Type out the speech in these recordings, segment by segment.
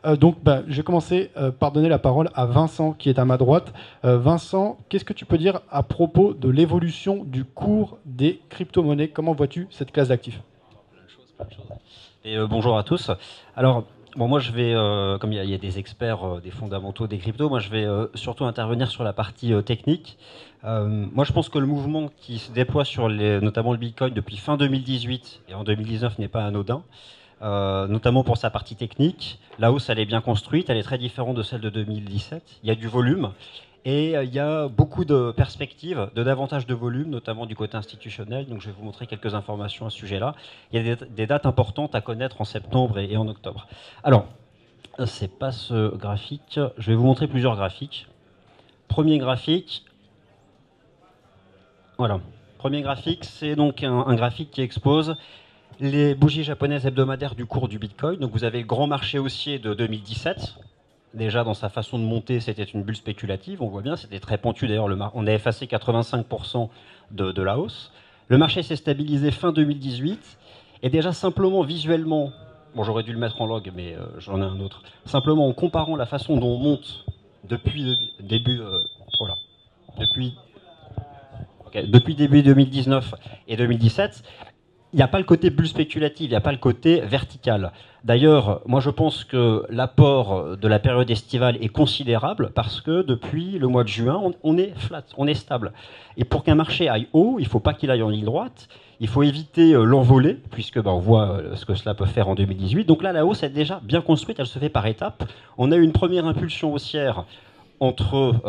Je vais commencer par donner la parole à Vincent, qui est à ma droite. Vincent, qu'est-ce que tu peux dire à propos de l'évolution du cours des crypto-monnaies? Comment vois-tu cette classe d'actifs? Et bonjour à tous. Alors, bon, moi je vais, comme il y a des experts des fondamentaux des cryptos, moi je vais surtout intervenir sur la partie technique. Moi je pense que le mouvement qui se déploie sur notamment le Bitcoin depuis fin 2018 et en 2019 n'est pas anodin. Notamment pour sa partie technique. La hausse, elle est bien construite, elle est très différente de celle de 2017. Il y a du volume et il y a beaucoup de perspectives, de davantage de volume, notamment du côté institutionnel. Donc je vais vous montrer quelques informations à ce sujet-là. Il y a des dates importantes à connaître en septembre et en octobre. Alors, c'est pas ce graphique. Je vais vous montrer plusieurs graphiques. Premier graphique. Voilà. Premier graphique, c'est donc un graphique qui expose les bougies japonaises hebdomadaires du cours du Bitcoin. Donc vous avez le grand marché haussier de 2017. Déjà dans sa façon de monter, c'était une bulle spéculative. On voit bien, c'était très pentu. D'ailleurs, on a effacé 85% de la hausse. Le marché s'est stabilisé fin 2018. Et déjà simplement visuellement, bon j'aurais dû le mettre en log, mais j'en ai un autre. Simplement en comparant la façon dont on monte depuis le début, voilà, depuis début 2019 et 2017, il n'y a pas le côté bulle spéculative, il n'y a pas le côté vertical. D'ailleurs, moi je pense que l'apport de la période estivale est considérable parce que depuis le mois de juin, on est flat, on est stable. Et pour qu'un marché aille haut, il ne faut pas qu'il aille en ligne droite, il faut éviter l'envolée, puisque on voit ce que cela peut faire en 2018. Donc là, la hausse est déjà bien construite, elle se fait par étapes. On a eu une première impulsion haussière entre,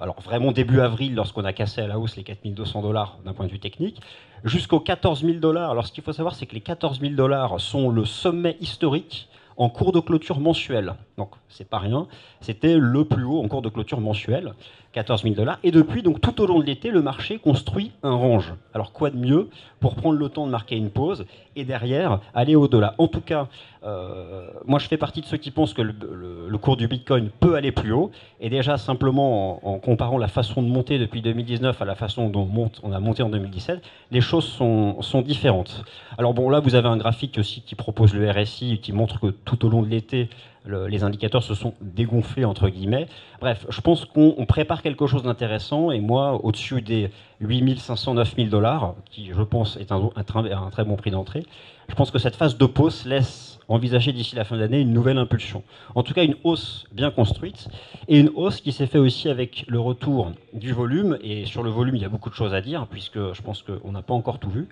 alors vraiment début avril, lorsqu'on a cassé à la hausse les 4200 $ d'un point de vue technique, jusqu'aux 14 000 $. Alors ce qu'il faut savoir, c'est que les 14 000 $ sont le sommet historique en cours de clôture mensuel. Donc c'est pas rien, c'était le plus haut en cours de clôture mensuel, 14 000 $. Et depuis, donc tout au long de l'été, le marché construit un range. Alors quoi de mieux pour prendre le temps de marquer une pause et derrière aller au-delà. En tout cas, moi je fais partie de ceux qui pensent que le cours du Bitcoin peut aller plus haut. Et déjà simplement en comparant la façon de monter depuis 2019 à la façon dont on a monté en 2017, les choses sont différentes. Alors bon, là vous avez un graphique aussi qui propose le RSI, qui montre que tout au long de l'été, les indicateurs se sont dégonflés entre guillemets. Bref, je pense qu'on prépare quelque chose d'intéressant et moi, au-dessus des 8 500, 9 000 $, qui je pense est un très bon prix d'entrée, je pense que cette phase de pause laisse envisager d'ici la fin de l'année une nouvelle impulsion. En tout cas, une hausse bien construite et une hausse qui s'est fait aussi avec le retour du volume. Et sur le volume, il y a beaucoup de choses à dire puisque je pense qu'on n'a pas encore tout vu.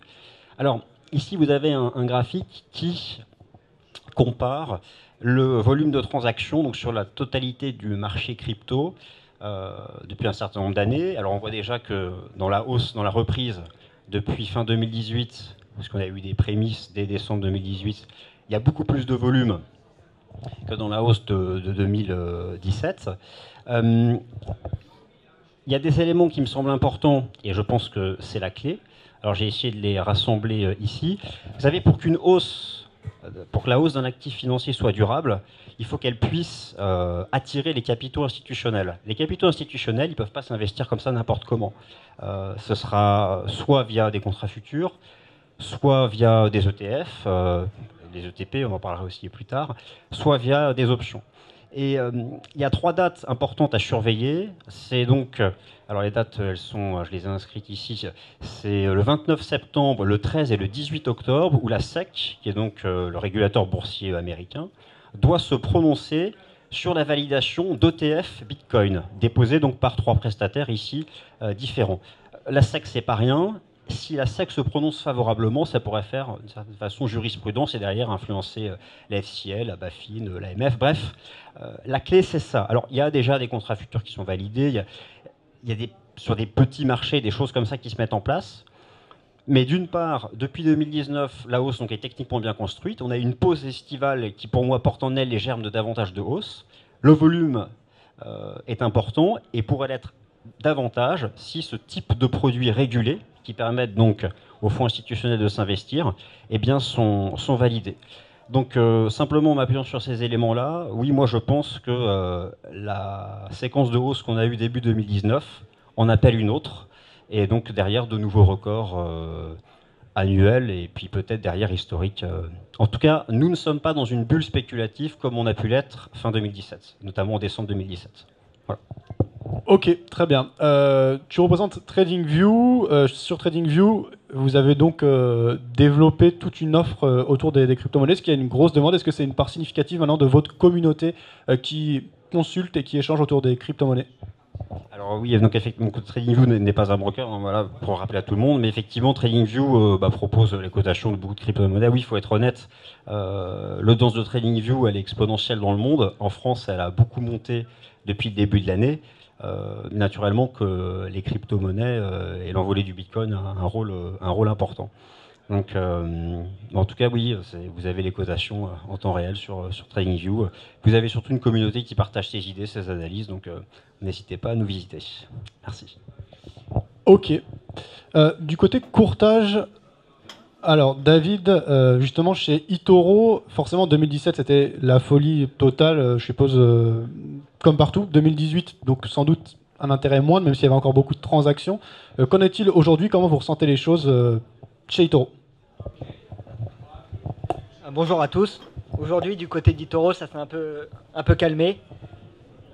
Alors, ici, vous avez un graphique qui compare le volume de transactions donc sur la totalité du marché crypto depuis un certain nombre d'années. Alors on voit déjà que dans la hausse, dans la reprise depuis fin 2018, parce qu'on a eu des prémices dès décembre 2018, il y a beaucoup plus de volume que dans la hausse de 2017. Il y a des éléments qui me semblent importants et je pense que c'est la clé. Alors j'ai essayé de les rassembler ici. Vous savez, pour que la hausse d'un actif financier soit durable, il faut qu'elle puisse attirer les capitaux institutionnels. Les capitaux institutionnels, ils ne peuvent pas s'investir comme ça n'importe comment. Ce sera soit via des contrats futurs, soit via des ETF, des ETP, on en parlera aussi plus tard, soit via des options. Et il y a 3 dates importantes à surveiller. C'est donc, alors les dates, je les ai inscrites ici, c'est le 29 septembre, le 13 et le 18 octobre, où la SEC, qui est donc le régulateur boursier américain, doit se prononcer sur la validation d'ETF Bitcoin, déposés donc par 3 prestataires ici différents. La SEC, c'est pas rien. Si la SEC se prononce favorablement, ça pourrait faire d'une certaine façon jurisprudence et derrière influencer la FCL, la BaFin, l'AMF, bref. La clé, c'est ça. Alors, il y a déjà des contrats futurs qui sont validés, il y a sur des petits marchés, des choses comme ça qui se mettent en place. Mais d'une part, depuis 2019, la hausse donc, est techniquement bien construite. On a une pause estivale qui, pour moi, porte en elle les germes de davantage de hausse. Le volume est important et pourrait l'être davantage si ce type de produits régulés, qui permettent donc aux fonds institutionnels de s'investir, eh bien sont validés. Donc simplement en m'appuyant sur ces éléments-là, oui, moi je pense que la séquence de hausse qu'on a eue début 2019 en appelle une autre, et donc derrière de nouveaux records annuel et puis peut-être derrière historique. En tout cas, nous ne sommes pas dans une bulle spéculative comme on a pu l'être fin 2017, notamment en décembre 2017. Voilà. Ok, très bien. Tu représentes TradingView. Sur TradingView, vous avez donc développé toute une offre autour des crypto-monnaies, ce qui a une grosse demande. Est-ce que c'est une part significative maintenant de votre communauté qui consulte et qui échange autour des crypto-monnaies? Alors oui, donc effectivement, TradingView n'est pas un broker, hein, voilà, pour rappeler à tout le monde, mais effectivement, TradingView propose les cotations de beaucoup de crypto-monnaies. Oui, il faut être honnête, l'audience de TradingView, elle est exponentielle dans le monde. En France, elle a beaucoup monté depuis le début de l'année. Naturellement que les crypto-monnaies et l'envolée du Bitcoin a un rôle important. Donc, en tout cas, oui, vous avez les cotations en temps réel sur TradingView. Vous avez surtout une communauté qui partage ses idées, ses analyses, donc n'hésitez pas à nous visiter. Merci. Ok. Du côté courtage, alors David, justement chez eToro, forcément 2017 c'était la folie totale, je suppose, comme partout. 2018, donc sans doute un intérêt moindre, même s'il y avait encore beaucoup de transactions. Qu'en est-il aujourd'hui? Comment vous ressentez les choses chez eToro? Bonjour à tous. Aujourd'hui, du côté d'eToro, ça s'est un peu calmé.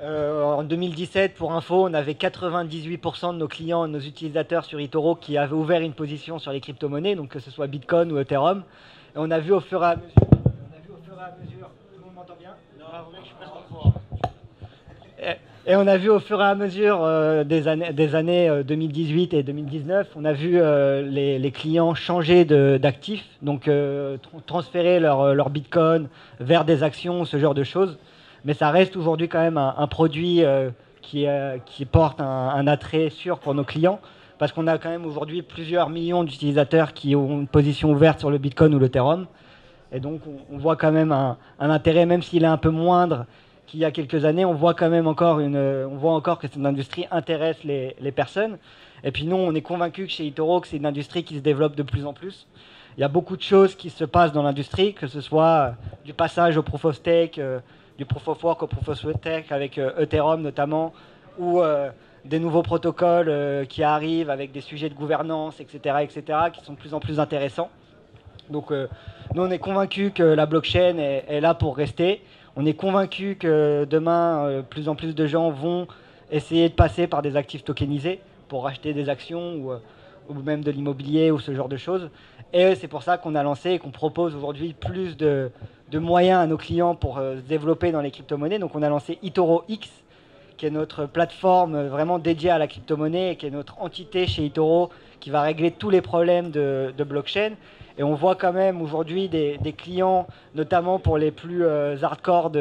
En 2017, pour info, on avait 98% de nos clients, de nos utilisateurs sur eToro qui avaient ouvert une position sur les crypto-monnaies, donc que ce soit Bitcoin ou Ethereum. Et on a vu au fur et à mesure, tout le monde m'entend bien? Non, je suis presque fort. Et on a vu au fur et à mesure des années 2018 et 2019, on a vu les clients changer d'actifs, donc transférer leur Bitcoin vers des actions, ce genre de choses. Mais ça reste aujourd'hui quand même un produit qui porte un attrait sûr pour nos clients, parce qu'on a quand même aujourd'hui plusieurs millions d'utilisateurs qui ont une position ouverte sur le Bitcoin ou l'Ethereum. Et donc on voit quand même un intérêt, même s'il est un peu moindre qu'il y a quelques années, on voit quand même encore que cette industrie intéresse les personnes. Et puis nous, on est convaincus que chez eToro, que c'est une industrie qui se développe de plus en plus. Il y a beaucoup de choses qui se passent dans l'industrie, que ce soit du passage au Proof of Stake, du Proof of Work au Proof of Stake avec Ethereum notamment, ou des nouveaux protocoles qui arrivent avec des sujets de gouvernance, etc., qui sont de plus en plus intéressants. Donc nous, on est convaincus que la blockchain est là pour rester. On est convaincu que demain, plus en plus de gens vont essayer de passer par des actifs tokenisés pour racheter des actions ou même de l'immobilier ou ce genre de choses. Et c'est pour ça qu'on a lancé et qu'on propose aujourd'hui plus de moyens à nos clients pour se développer dans les crypto-monnaies. Donc on a lancé eToro X, qui est notre plateforme vraiment dédiée à la crypto-monnaie et qui est notre entité chez eToro qui va régler tous les problèmes de blockchain. Et on voit quand même aujourd'hui des clients, notamment pour les plus hardcore,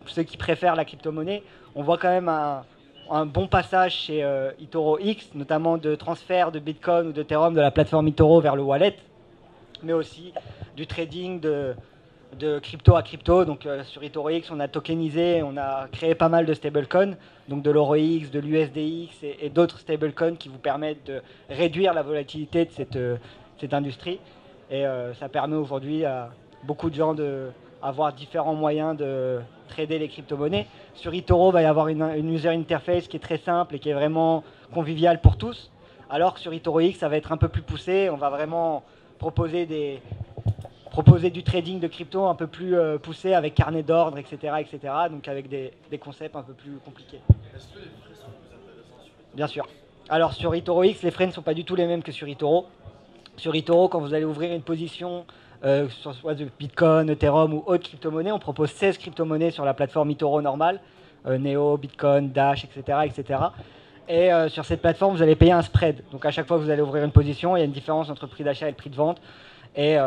ceux qui préfèrent la crypto-monnaie, on voit quand même un bon passage chez eToro X, notamment de transfert de Bitcoin ou d'Ethereum de la plateforme eToro vers le wallet, mais aussi du trading de crypto à crypto. Donc sur eToro X, on a tokenisé, on a créé pas mal de stablecoins, donc de l'EuroX, de l'USDX et d'autres stablecoins qui vous permettent de réduire la volatilité de cette industrie. Et ça permet aujourd'hui à beaucoup de gens d'avoir différents moyens de trader les crypto-monnaies. Sur eToro, il va y avoir une user interface qui est très simple et qui est vraiment conviviale pour tous. Alors que sur eToro X, ça va être un peu plus poussé. On va vraiment proposer du trading de crypto un peu plus poussé avec carnet d'ordre, etc., donc avec des concepts un peu plus compliqués. Est-ce que les frais sont plus intéressants sur eToro? Bien sûr. Alors sur eToro X, les frais ne sont pas du tout les mêmes que sur eToro. Sur eToro, quand vous allez ouvrir une position, soit de Bitcoin, Ethereum ou autre crypto-monnaie, on propose 16 crypto-monnaies sur la plateforme eToro normale, Neo, Bitcoin, Dash, etc. Et sur cette plateforme, vous allez payer un spread. Donc à chaque fois que vous allez ouvrir une position, il y a une différence entre le prix d'achat et le prix de vente. Et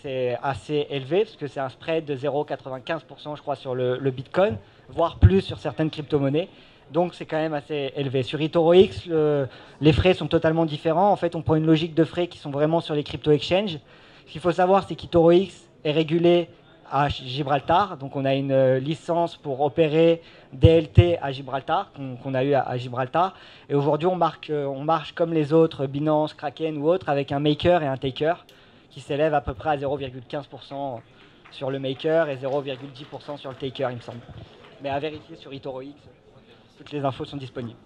c'est assez élevé, parce que c'est un spread de 0,95% je crois sur le Bitcoin, voire plus sur certaines crypto-monnaies. Donc c'est quand même assez élevé. Sur eToro X, les frais sont totalement différents. En fait, on prend une logique de frais qui sont vraiment sur les crypto-exchanges. Ce qu'il faut savoir, c'est qu'eToro X est régulé à Gibraltar. Donc on a une licence pour opérer DLT à Gibraltar, qu'on a eu à Gibraltar. Et aujourd'hui, on marche comme les autres, Binance, Kraken ou autres, avec un maker et un taker qui s'élève à peu près à 0,15% sur le maker et 0,10% sur le taker, il me semble. Mais à vérifier sur eToro X. Toutes les infos sont disponibles.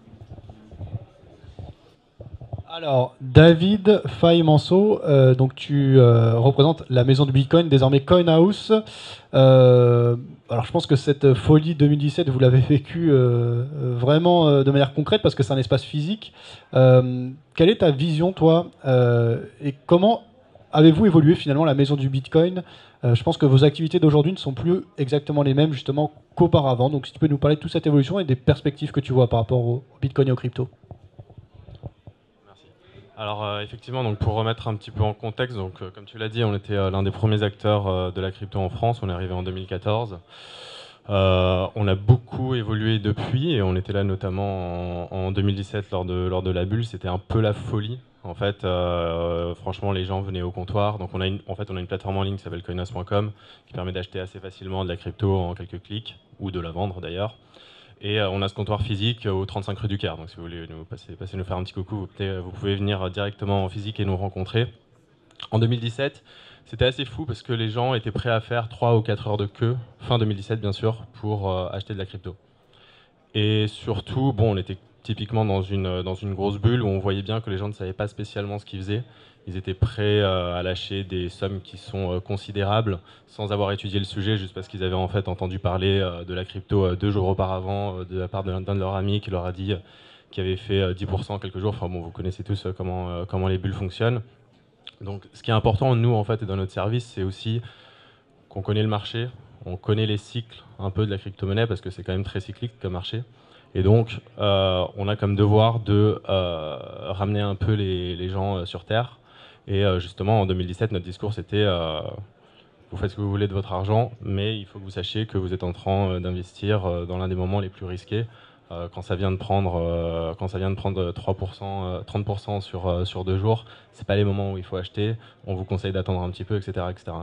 Alors, David Faye-Manceau, donc tu représentes la maison du Bitcoin, désormais CoinHouse. Alors, je pense que cette folie 2017, vous l'avez vécue vraiment de manière concrète parce que c'est un espace physique. Quelle est ta vision, toi, et comment avez-vous évolué finalement la maison du Bitcoin? Je pense que vos activités d'aujourd'hui ne sont plus exactement les mêmes justement qu'auparavant. Donc, si tu peux nous parler de toute cette évolution et des perspectives que tu vois par rapport au Bitcoin et aux cryptos. Alors effectivement, donc pour remettre un petit peu en contexte, donc comme tu l'as dit, on était l'un des premiers acteurs de la crypto en France. On est arrivé en 2014. On a beaucoup évolué depuis et on était là notamment en 2017 lors de la bulle. C'était un peu la folie. En fait, franchement, les gens venaient au comptoir. Donc on a une plateforme en ligne qui s'appelle coinos.com qui permet d'acheter assez facilement de la crypto en quelques clics ou de la vendre d'ailleurs. Et on a ce comptoir physique au 35 rue du Caire. Donc si vous voulez nous passer nous faire un petit coucou, vous pouvez venir directement en physique et nous rencontrer. En 2017, c'était assez fou parce que les gens étaient prêts à faire 3 ou 4 heures de queue, fin 2017 bien sûr, pour acheter de la crypto. Et surtout, bon, on était typiquement dans une grosse bulle où on voyait bien que les gens ne savaient pas spécialement ce qu'ils faisaient. Ils étaient prêts à lâcher des sommes qui sont considérables sans avoir étudié le sujet, juste parce qu'ils avaient en fait entendu parler de la crypto 2 jours auparavant de la part d'un de leurs amis qui leur a dit qu'il avait fait 10% quelques jours. Enfin bon, vous connaissez tous comment les bulles fonctionnent. Donc ce qui est important, nous en fait, et dans notre service, c'est aussi qu'on connaît le marché, on connaît les cycles un peu de la crypto-monnaie parce que c'est quand même très cyclique comme marché. Et donc, on a comme devoir de ramener un peu les gens sur Terre. Et justement, en 2017, notre discours, c'était vous faites ce que vous voulez de votre argent, mais il faut que vous sachiez que vous êtes en train d'investir dans l'un des moments les plus risqués. Quand ça vient de prendre 3%, 30% sur 2 jours, c'est pas les moments où il faut acheter. On vous conseille d'attendre un petit peu, etc., etc.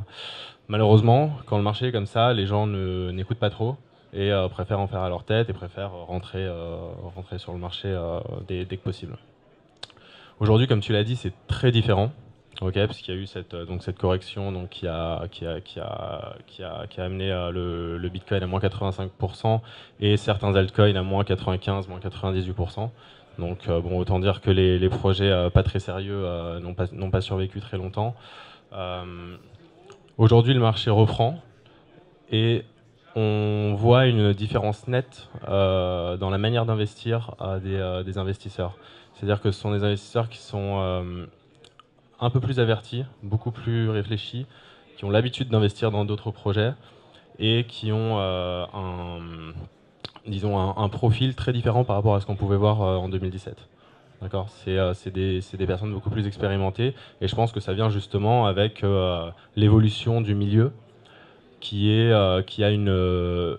Malheureusement, quand le marché est comme ça, les gens n'écoutent pas trop et préfèrent en faire à leur tête et préfèrent rentrer sur le marché dès que possible. Aujourd'hui, comme tu l'as dit, c'est très différent. Okay, parce qu'il y a eu cette correction donc, qui a amené le Bitcoin à moins 85% et certains altcoins à moins 95, moins 98%. Donc bon, autant dire que les projets pas très sérieux n'ont pas survécu très longtemps. Aujourd'hui, le marché reprend et on voit une différence nette dans la manière d'investir des investisseurs. C'est-à-dire que ce sont des investisseurs qui sont un peu plus avertis, beaucoup plus réfléchis, qui ont l'habitude d'investir dans d'autres projets et qui ont un profil très différent par rapport à ce qu'on pouvait voir en 2017. D'accord, c'est des personnes beaucoup plus expérimentées et je pense que ça vient justement avec l'évolution du milieu qui a une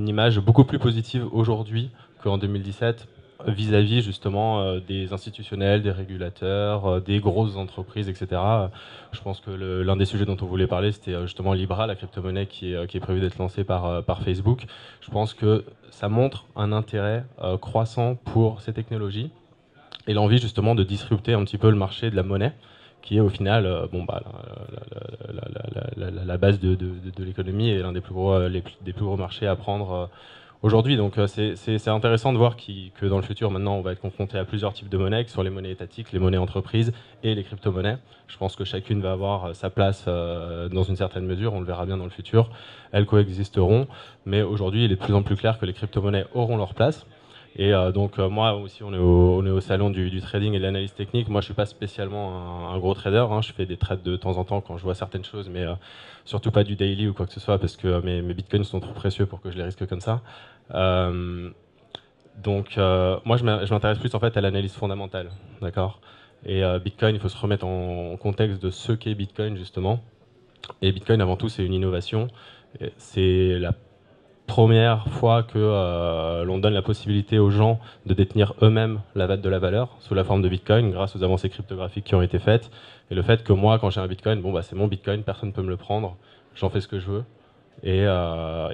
image beaucoup plus positive aujourd'hui qu'en 2017 vis-à-vis justement des institutionnels, des régulateurs, des grosses entreprises, etc. Je pense que l'un des sujets dont on voulait parler, c'était justement Libra, la crypto-monnaie qui est prévue d'être lancée par Facebook. Je pense que ça montre un intérêt croissant pour ces technologies et l'envie justement de disrupter un petit peu le marché de la monnaie, qui est au final la base de l'économie et l'un des plus gros marchés à prendre aujourd'hui. Donc c'est intéressant de voir que dans le futur, maintenant, on va être confronté à plusieurs types de monnaies, que ce soit les monnaies étatiques, les monnaies entreprises et les crypto-monnaies. Je pense que chacune va avoir sa place dans une certaine mesure, on le verra bien dans le futur. Elles coexisteront, mais aujourd'hui, il est de plus en plus clair que les crypto-monnaies auront leur place. Et donc moi aussi, on est au salon du trading et de l'analyse technique. Moi, je suis pas spécialement un gros trader. Hein. Je fais des trades de temps en temps quand je vois certaines choses, mais surtout pas du daily ou quoi que ce soit, parce que mes bitcoins sont trop précieux pour que je les risque comme ça. Donc moi, je m'intéresse plus en fait à l'analyse fondamentale, d'accord. Et Bitcoin, il faut se remettre en contexte de ce qu'est Bitcoin justement. Et Bitcoin, avant tout, c'est une innovation. C'est la première fois que l'on donne la possibilité aux gens de détenir eux-mêmes de la valeur sous la forme de Bitcoin grâce aux avancées cryptographiques qui ont été faites et le fait que moi quand j'ai un Bitcoin, c'est mon Bitcoin, personne ne peut me le prendre, j'en fais ce que je veux et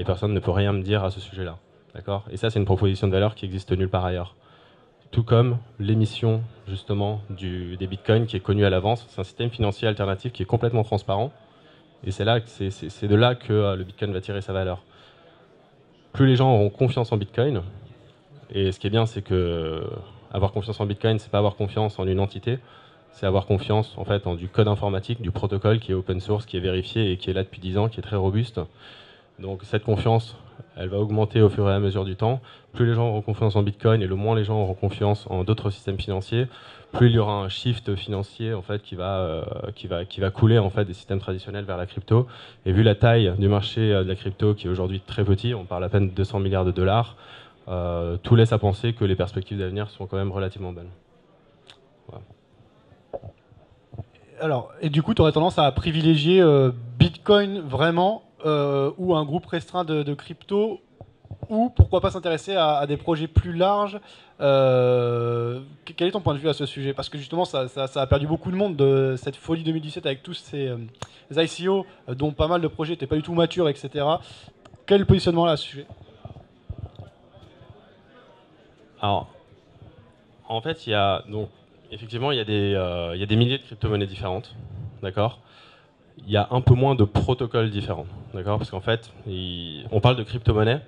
personne ne peut rien me dire à ce sujet-là, d'accord. Et ça, c'est une proposition de valeur qui existe nulle part ailleurs, tout comme l'émission justement des Bitcoins qui est connue à l'avance. C'est un système financier alternatif qui est complètement transparent et c'est de là que le Bitcoin va tirer sa valeur. Plus les gens auront confiance en Bitcoin, et ce qui est bien, c'est que Avoir confiance en Bitcoin, c'est pas avoir confiance en une entité, c'est avoir confiance en fait en du code informatique, du protocole qui est open source, qui est vérifié et qui est là depuis 10 ans, qui est très robuste. Donc cette confiance, elle va augmenter au fur et à mesure du temps. Plus les gens auront confiance en Bitcoin et le moins les gens auront confiance en d'autres systèmes financiers, plus il y aura un shift financier en fait qui va couler en fait des systèmes traditionnels vers la crypto. Et vu la taille du marché de la crypto qui est aujourd'hui très petit, on parle à peine de 200 milliards de dollars, tout laisse à penser que les perspectives d'avenir sont quand même relativement bonnes. Voilà. Alors, et du coup, tu aurais tendance à privilégier Bitcoin vraiment ou un groupe restreint de crypto, ou pourquoi pas s'intéresser à des projets plus larges. Quel est ton point de vue à ce sujet? Parce que justement, ça a perdu beaucoup de monde de cette folie 2017 avec tous ces ICO dont pas mal de projets n'étaient pas du tout matures, etc. Quel est le positionnement là à ce sujet? Alors, en fait, effectivement, il y a des milliers de crypto-monnaies différentes, d'accord. Il y a un peu moins de protocoles différents, d'accord, parce qu'en fait, on parle de crypto-monnaie,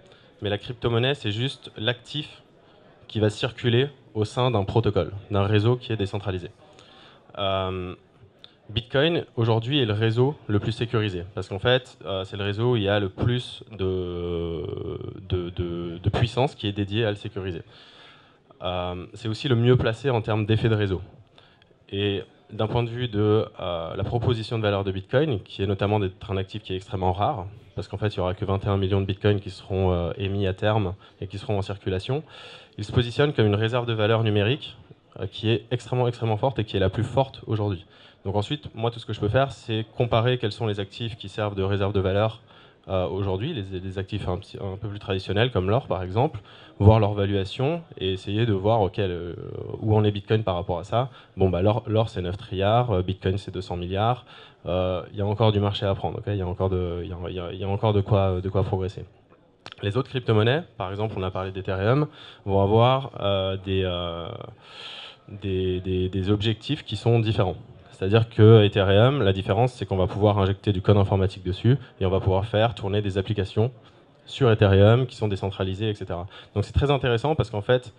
mais la crypto-monnaie, c'est juste l'actif qui va circuler au sein d'un protocole, d'un réseau qui est décentralisé. Bitcoin, aujourd'hui, est le réseau le plus sécurisé, parce qu'en fait, c'est le réseau où il y a le plus de puissance qui est dédiée à le sécuriser. C'est aussi le mieux placé en termes d'effet de réseau. Et d'un point de vue de la proposition de valeur de Bitcoin, qui est notamment d'être un actif qui est extrêmement rare, parce qu'en fait, il n'y aura que 21 millions de Bitcoin qui seront émis à terme et qui seront en circulation, il se positionne comme une réserve de valeur numérique qui est extrêmement, extrêmement forte et qui est la plus forte aujourd'hui. Donc ensuite, moi, tout ce que je peux faire, c'est comparer quels sont les actifs qui servent de réserve de valeur aujourd'hui, les actifs un peu plus traditionnels comme l'or par exemple, voir leur valuation et essayer de voir où en est Bitcoin par rapport à ça. Bon, bah, l'or c'est 9 trilliards, Bitcoin c'est 200 milliards, il y a encore du marché à prendre, okay, il y a encore de quoi progresser. Les autres crypto-monnaies, par exemple on a parlé d'Ethereum, vont avoir des objectifs qui sont différents. C'est-à-dire que Ethereum, la différence, c'est qu'on va pouvoir injecter du code informatique dessus et on va pouvoir faire tourner des applications sur Ethereum qui sont décentralisées, etc. Donc c'est très intéressant parce qu'en fait,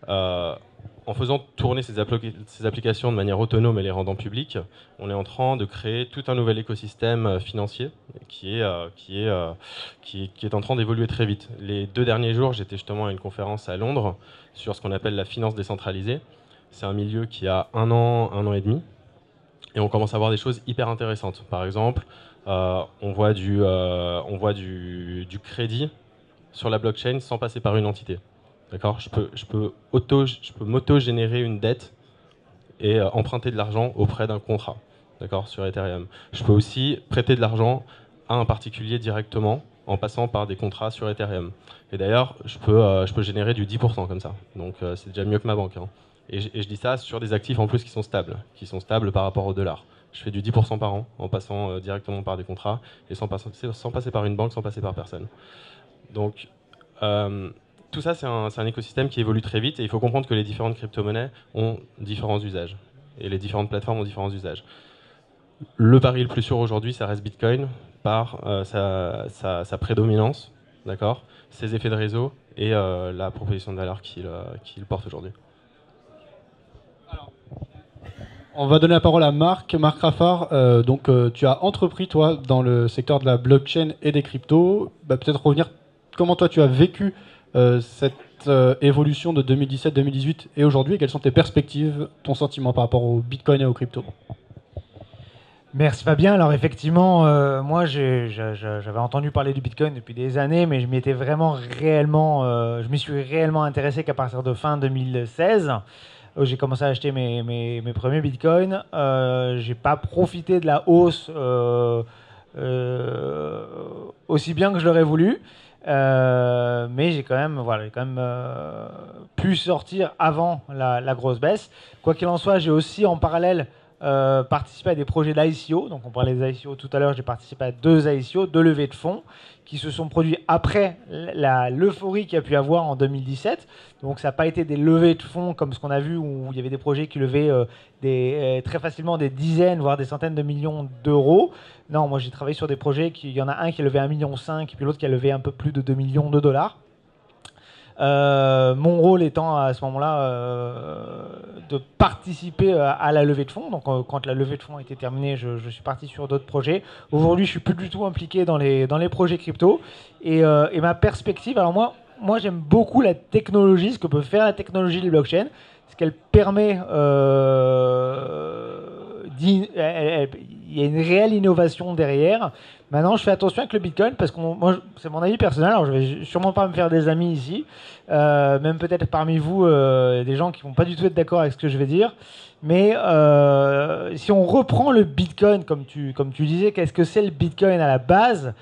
en faisant tourner ces applications de manière autonome et les rendant publiques, on est en train de créer tout un nouvel écosystème financier qui est en train d'évoluer très vite. Les 2 derniers jours, j'étais justement à une conférence à Londres sur ce qu'on appelle la finance décentralisée. C'est un milieu qui a 1 an et demi. Et on commence à voir des choses hyper intéressantes. Par exemple, on voit du crédit sur la blockchain sans passer par une entité. D'accord ? Je peux m'auto-générer une dette et emprunter de l'argent auprès d'un contrat. D'accord ? Sur Ethereum. Je peux aussi prêter de l'argent à un particulier directement en passant par des contrats sur Ethereum. Et d'ailleurs, je peux générer du 10% comme ça. Donc c'est déjà mieux que ma banque. Hein. Et je dis ça sur des actifs en plus qui sont stables par rapport au dollar. Je fais du 10% par an en passant directement par des contrats et sans passer par une banque, sans passer par personne. Donc tout ça, c'est un écosystème qui évolue très vite et il faut comprendre que les différentes crypto-monnaies ont différents usages et les différentes plateformes ont différents usages. Le pari le plus sûr aujourd'hui, ça reste Bitcoin par sa prédominance, d'accord, ses effets de réseau et la proposition de valeur qu'il porte aujourd'hui. On va donner la parole à Marc Raffard. Tu as entrepris, toi, dans le secteur de la blockchain et des cryptos. Peut-être revenir, comment toi tu as vécu cette évolution de 2017-2018 et aujourd'hui, et quelles sont tes perspectives, ton sentiment par rapport au Bitcoin et aux cryptos? Merci Fabien. Alors effectivement, moi j'avais entendu parler du Bitcoin depuis des années, mais je m'y suis réellement intéressé qu'à partir de fin 2016. J'ai commencé à acheter mes premiers bitcoins. J'ai pas profité de la hausse aussi bien que je l'aurais voulu. Mais j'ai quand même pu sortir avant la grosse baisse. Quoi qu'il en soit, j'ai aussi en parallèle participé à des projets d'ICO. Donc on parlait des ICO tout à l'heure, j'ai participé à 2 ICO, 2 levées de fonds qui se sont produits après l'euphorie qu'il y a pu avoir en 2017. Donc ça n'a pas été des levées de fonds comme ce qu'on a vu où il y avait des projets qui levaient très facilement des dizaines, voire des centaines de millions d'euros. Non, moi j'ai travaillé sur des projets, il y en a un qui a levé 1,5 million et puis l'autre qui a levé un peu plus de 2 millions de dollars. Mon rôle étant à ce moment-là de participer à la levée de fonds. Donc quand la levée de fonds a été terminée, je suis parti sur d'autres projets. Aujourd'hui, je suis plus du tout impliqué dans les projets crypto. Et ma perspective, alors moi j'aime beaucoup la technologie, ce que peut faire la technologie de blockchain, ce qu'elle permet. Il y a une réelle innovation derrière. Maintenant, je fais attention avec le Bitcoin parce que moi, c'est mon avis personnel. Alors, je vais sûrement pas me faire des amis ici, même peut-être parmi vous des gens qui vont pas du tout être d'accord avec ce que je vais dire. Mais si on reprend le Bitcoin, comme tu disais, qu'est-ce que c'est le Bitcoin à la base?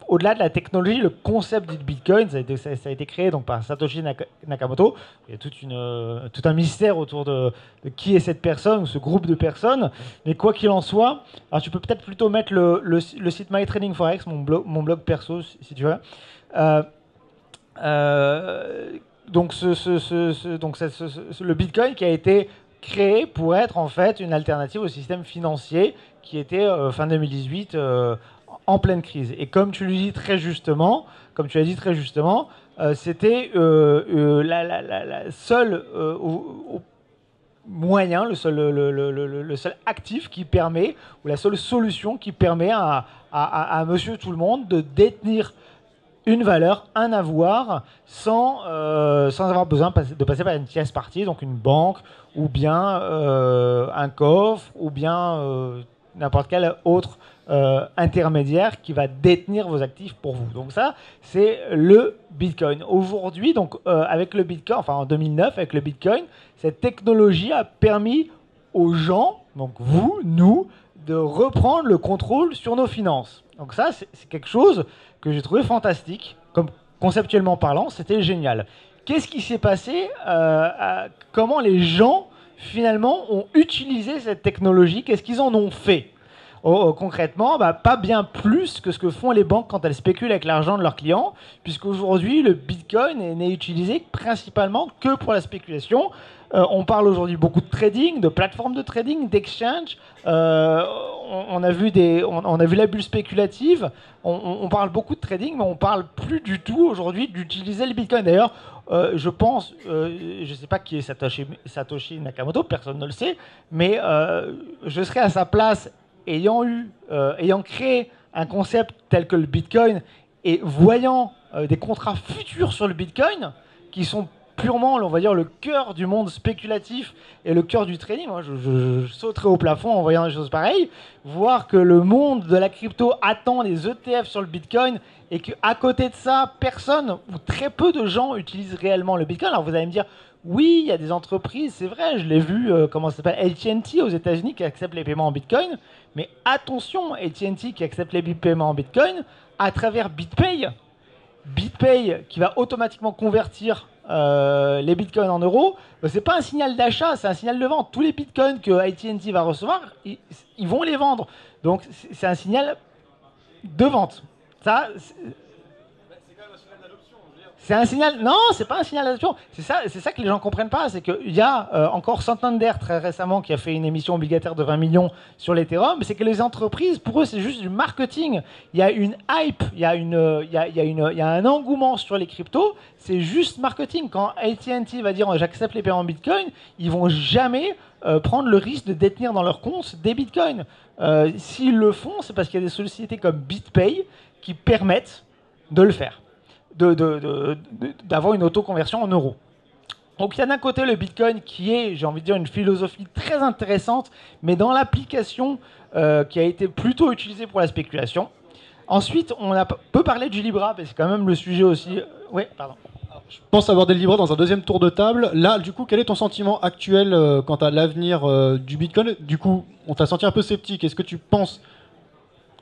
Au-delà de la technologie, le concept du Bitcoin, ça a été créé donc, par Satoshi Nakamoto. Il y a tout un mystère autour de qui est cette personne ou ce groupe de personnes. Mais quoi qu'il en soit, alors tu peux peut-être plutôt mettre le site MyTradingForex, mon blog perso, si tu veux. Donc le Bitcoin qui a été créé pour être en fait une alternative au système financier qui était fin 2018 en pleine crise. Et comme tu l'as dit très justement, c'était la seule moyen, le seul actif qui permet, ou la seule solution qui permet à monsieur tout le monde de détenir une valeur, un avoir, sans avoir besoin de passer par une tierce partie, donc une banque, ou bien un coffre, ou bien n'importe quel autre intermédiaire qui va détenir vos actifs pour vous. Donc ça, c'est le Bitcoin. Aujourd'hui, donc avec le Bitcoin, enfin en 2009, avec le Bitcoin, cette technologie a permis aux gens, donc vous, nous, de reprendre le contrôle sur nos finances. Donc ça, c'est quelque chose que j'ai trouvé fantastique, comme conceptuellement parlant, c'était génial. Qu'est-ce qui s'est passé comment les gens, finalement, ont utilisé cette technologie? Qu'est-ce qu'ils en ont fait? Concrètement, pas bien plus que ce que font les banques quand elles spéculent avec l'argent de leurs clients, puisqu'aujourd'hui, le Bitcoin n'est utilisé principalement que pour la spéculation. On parle aujourd'hui beaucoup de trading, de plateformes de trading, d'exchange. On a vu la bulle spéculative. On parle beaucoup de trading, mais on parle plus du tout aujourd'hui d'utiliser le Bitcoin. D'ailleurs, je pense, je ne sais pas qui est Satoshi Nakamoto, personne ne le sait, mais je serais à sa place ayant créé un concept tel que le Bitcoin et voyant des contrats futurs sur le Bitcoin qui sont purement, on va dire, le cœur du monde spéculatif et le cœur du trading. Moi, je sauterais au plafond en voyant des choses pareilles. Voir que le monde de la crypto attend les ETF sur le Bitcoin et qu'à côté de ça, personne ou très peu de gens utilisent réellement le Bitcoin. Alors vous allez me dire, oui, il y a des entreprises, c'est vrai, je l'ai vu, comment ça s'appelle, AT&T aux États-Unis qui accepte les paiements en Bitcoin. Mais attention, AT&T qui accepte les paiements en Bitcoin à travers BitPay. BitPay qui va automatiquement convertir les bitcoins en euros, c'est pas un signal d'achat, c'est un signal de vente. Tous les bitcoins que AT&T va recevoir, ils vont les vendre. Donc c'est un signal de vente. Ça, c'est un signal. Non, c'est pas un signal d'adoption. C'est ça que les gens comprennent pas. C'est qu'il y a encore Santander très récemment qui a fait une émission obligataire de 20 millions sur l'Ethereum. Mais c'est que les entreprises, pour eux, c'est juste du marketing. Il y a une hype, il y a un engouement sur les cryptos. C'est juste marketing. Quand AT&T va dire j'accepte les paiements en Bitcoin, ils vont jamais prendre le risque de détenir dans leur compte des Bitcoins. S'ils le font, c'est parce qu'il y a des sociétés comme BitPay qui permettent de le faire. D'avoir une autoconversion en euros. Donc il y a d'un côté le Bitcoin qui est, j'ai envie de dire, une philosophie très intéressante, mais dans l'application qui a été plutôt utilisée pour la spéculation. Ensuite, peut parler du Libra, mais c'est quand même le sujet aussi. Oui, pardon. Je pense aborder le Libra dans un deuxième tour de table. Là, du coup, quel est ton sentiment actuel quant à l'avenir du Bitcoin? Du coup, on t'a senti un peu sceptique. Est-ce que tu penses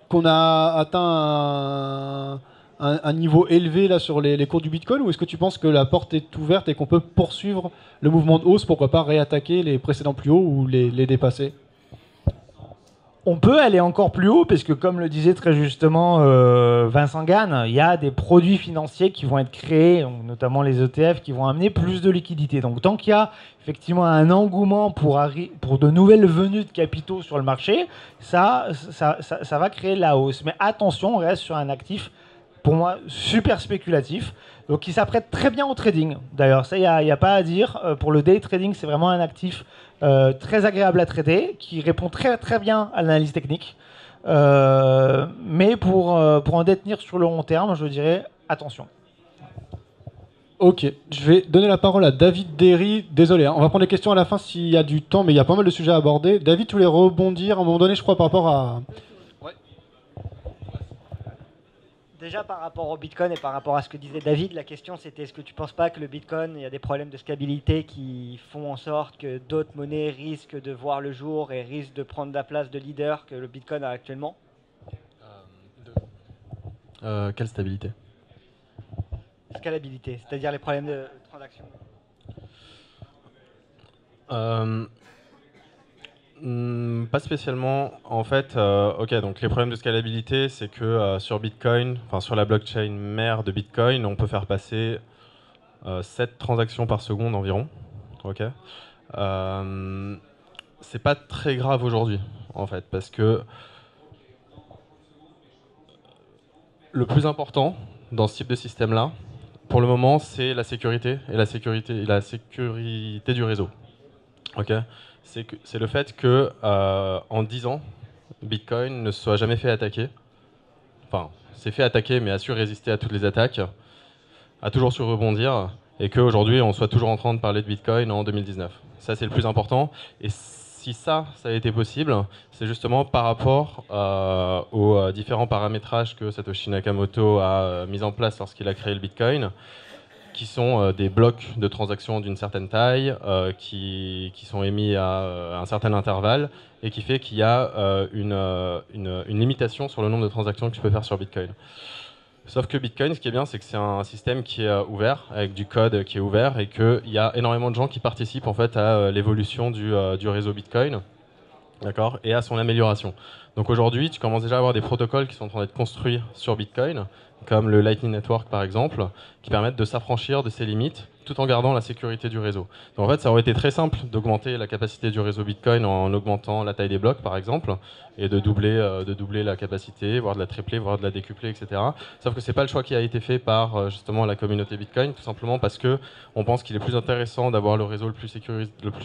qu'on a atteint un niveau élevé là sur les cours du Bitcoin, ou est-ce que tu penses que la porte est ouverte et qu'on peut poursuivre le mouvement de hausse, pourquoi pas réattaquer les précédents plus hauts ou les dépasser? On peut aller encore plus haut, parce que comme le disait très justement Vincent Gann, il y a des produits financiers qui vont être créés, notamment les ETF, qui vont amener plus de liquidités. Donc tant qu'il y a effectivement un engouement pour de nouvelles venues de capitaux sur le marché, ça va créer la hausse. Mais attention, on reste sur un actif pour moi, super spéculatif. Donc, qui s'apprête très bien au trading. D'ailleurs, ça, il n'y a pas à dire. Pour le day trading, c'est vraiment un actif très agréable à trader, qui répond très, très bien à l'analyse technique. Mais pour en détenir sur le long terme, je dirais attention. Ok, je vais donner la parole à David Derry. Désolé, hein, on va prendre les questions à la fin s'il y a du temps, mais il y a pas mal de sujets à aborder. David, tu voulais rebondir à un moment donné, je crois, par rapport à... Déjà par rapport au Bitcoin et par rapport à ce que disait David, la question c'était est-ce que tu ne penses pas que le Bitcoin, il y a des problèmes de stabilité qui font en sorte que d'autres monnaies risquent de voir le jour et risquent de prendre la place de leader que le Bitcoin a actuellement? Quelle stabilité? Scalabilité, c'est-à-dire les problèmes de transaction. Pas spécialement. En fait, ok, donc les problèmes de scalabilité, c'est que sur Bitcoin, enfin sur la blockchain mère de Bitcoin, on peut faire passer 7 transactions par seconde environ. Ok. C'est pas très grave aujourd'hui, en fait, parce que le plus important dans ce type de système-là, pour le moment, c'est la sécurité et la sécurité du réseau. Ok. C'est le fait que en 10 ans, Bitcoin ne se soit jamais fait attaquer. Enfin, s'est fait attaquer, mais a su résister à toutes les attaques, a toujours su rebondir, et qu'aujourd'hui, on soit toujours en train de parler de Bitcoin en 2019. Ça, c'est le plus important. Et si ça a été possible, c'est justement par rapport aux différents paramétrages que Satoshi Nakamoto a mis en place lorsqu'il a créé le Bitcoin, qui sont des blocs de transactions d'une certaine taille, qui sont émis à un certain intervalle, et qui fait qu'il y a une limitation sur le nombre de transactions que tu peux faire sur Bitcoin. Sauf que Bitcoin, ce qui est bien, c'est que c'est un système qui est ouvert, avec du code qui est ouvert, et qu'il y a énormément de gens qui participent en fait à l'évolution du réseau Bitcoin, d'accord, et à son amélioration. Donc aujourd'hui, tu commences déjà à avoir des protocoles qui sont en train d'être construits sur Bitcoin, comme le Lightning Network par exemple, qui permettent de s'affranchir de ces limites tout en gardant la sécurité du réseau. Donc en fait, ça aurait été très simple d'augmenter la capacité du réseau Bitcoin en augmentant la taille des blocs par exemple, et de doubler la capacité, voire de la tripler, voire de la décupler, etc. Sauf que c'est pas le choix qui a été fait par justement la communauté Bitcoin, tout simplement parce que on pense qu'il est plus intéressant d'avoir le réseau le plus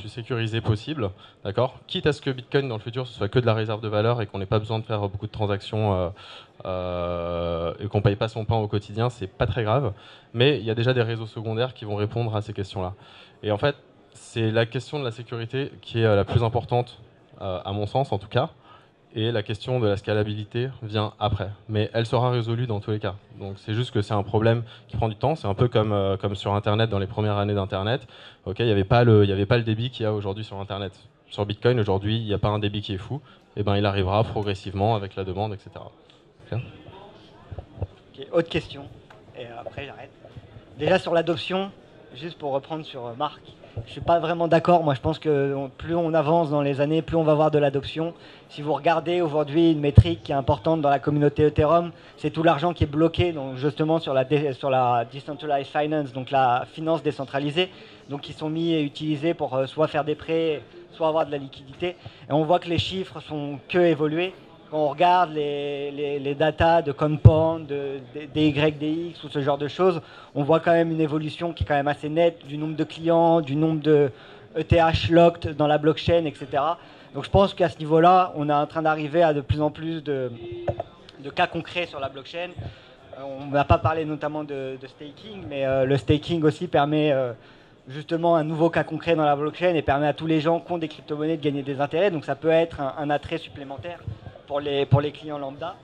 sécurisé possible, d'accord, quitte à ce que Bitcoin dans le futur ce soit que de la réserve de valeur et qu'on n'ait pas besoin de faire beaucoup de transactions et qu'on paye pas son pain au quotidien, c'est pas très grave. Mais il y a déjà des réseaux secondaires qui vont répondre à ces questions-là. Et en fait, c'est la question de la sécurité qui est la plus importante, à mon sens en tout cas, et la question de la scalabilité vient après. Mais elle sera résolue dans tous les cas. Donc c'est juste que c'est un problème qui prend du temps. C'est un peu comme sur Internet dans les premières années d'Internet. Okay, il n'y avait pas le débit qu'il y a aujourd'hui sur Internet. Sur Bitcoin, aujourd'hui, il n'y a pas un débit qui est fou. Et ben, il arrivera progressivement avec la demande, etc. Okay. Okay, autre question, et après j'arrête. Déjà sur l'adoption, juste pour reprendre sur Marc, je suis pas vraiment d'accord. Moi, je pense que plus on avance dans les années, plus on va avoir de l'adoption. Si vous regardez aujourd'hui une métrique qui est importante dans la communauté Ethereum, c'est tout l'argent qui est bloqué, donc justement sur la decentralized finance, donc la finance décentralisée, donc qui sont mis et utilisés pour soit faire des prêts, soit avoir de la liquidité. Et on voit que les chiffres sont que évolués. Quand on regarde les datas de Compound, DYDX ou ce genre de choses, on voit quand même une évolution qui est quand même assez nette du nombre de clients, du nombre de ETH locked dans la blockchain, etc. Donc je pense qu'à ce niveau-là, on est en train d'arriver à de plus en plus de cas concrets sur la blockchain. On n'a pas parlé notamment de staking, mais le staking aussi permet justement un nouveau cas concret dans la blockchain et permet à tous les gens qui ont des crypto-monnaies de gagner des intérêts. Donc ça peut être un attrait supplémentaire pour les clients lambda.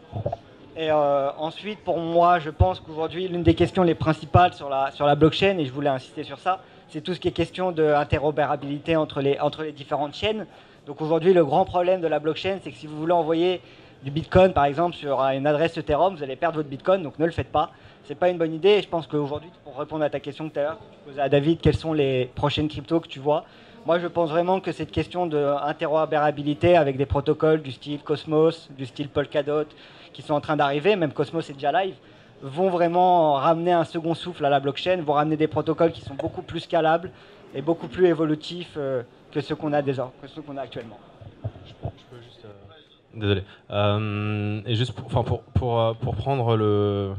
Et ensuite, pour moi, je pense qu'aujourd'hui, l'une des questions les principales sur la blockchain, et je voulais insister sur ça, c'est tout ce qui est question d'interopérabilité entre les différentes chaînes. Donc aujourd'hui, le grand problème de la blockchain, c'est que si vous voulez envoyer du Bitcoin, par exemple, sur une adresse Ethereum, vous allez perdre votre Bitcoin, donc ne le faites pas. C'est pas une bonne idée, et je pense qu'aujourd'hui, pour répondre à ta question tout à l'heure, tu posais à David, quelles sont les prochaines cryptos que tu vois? Moi, je pense vraiment que cette question d'interopérabilité avec des protocoles du style Cosmos, du style Polkadot, qui sont en train d'arriver, même Cosmos est déjà live, vont vraiment ramener un second souffle à la blockchain, vont ramener des protocoles qui sont beaucoup plus scalables et beaucoup plus évolutifs que ceux qu'on a actuellement. Je peux juste... Désolé. Et juste pour prendre le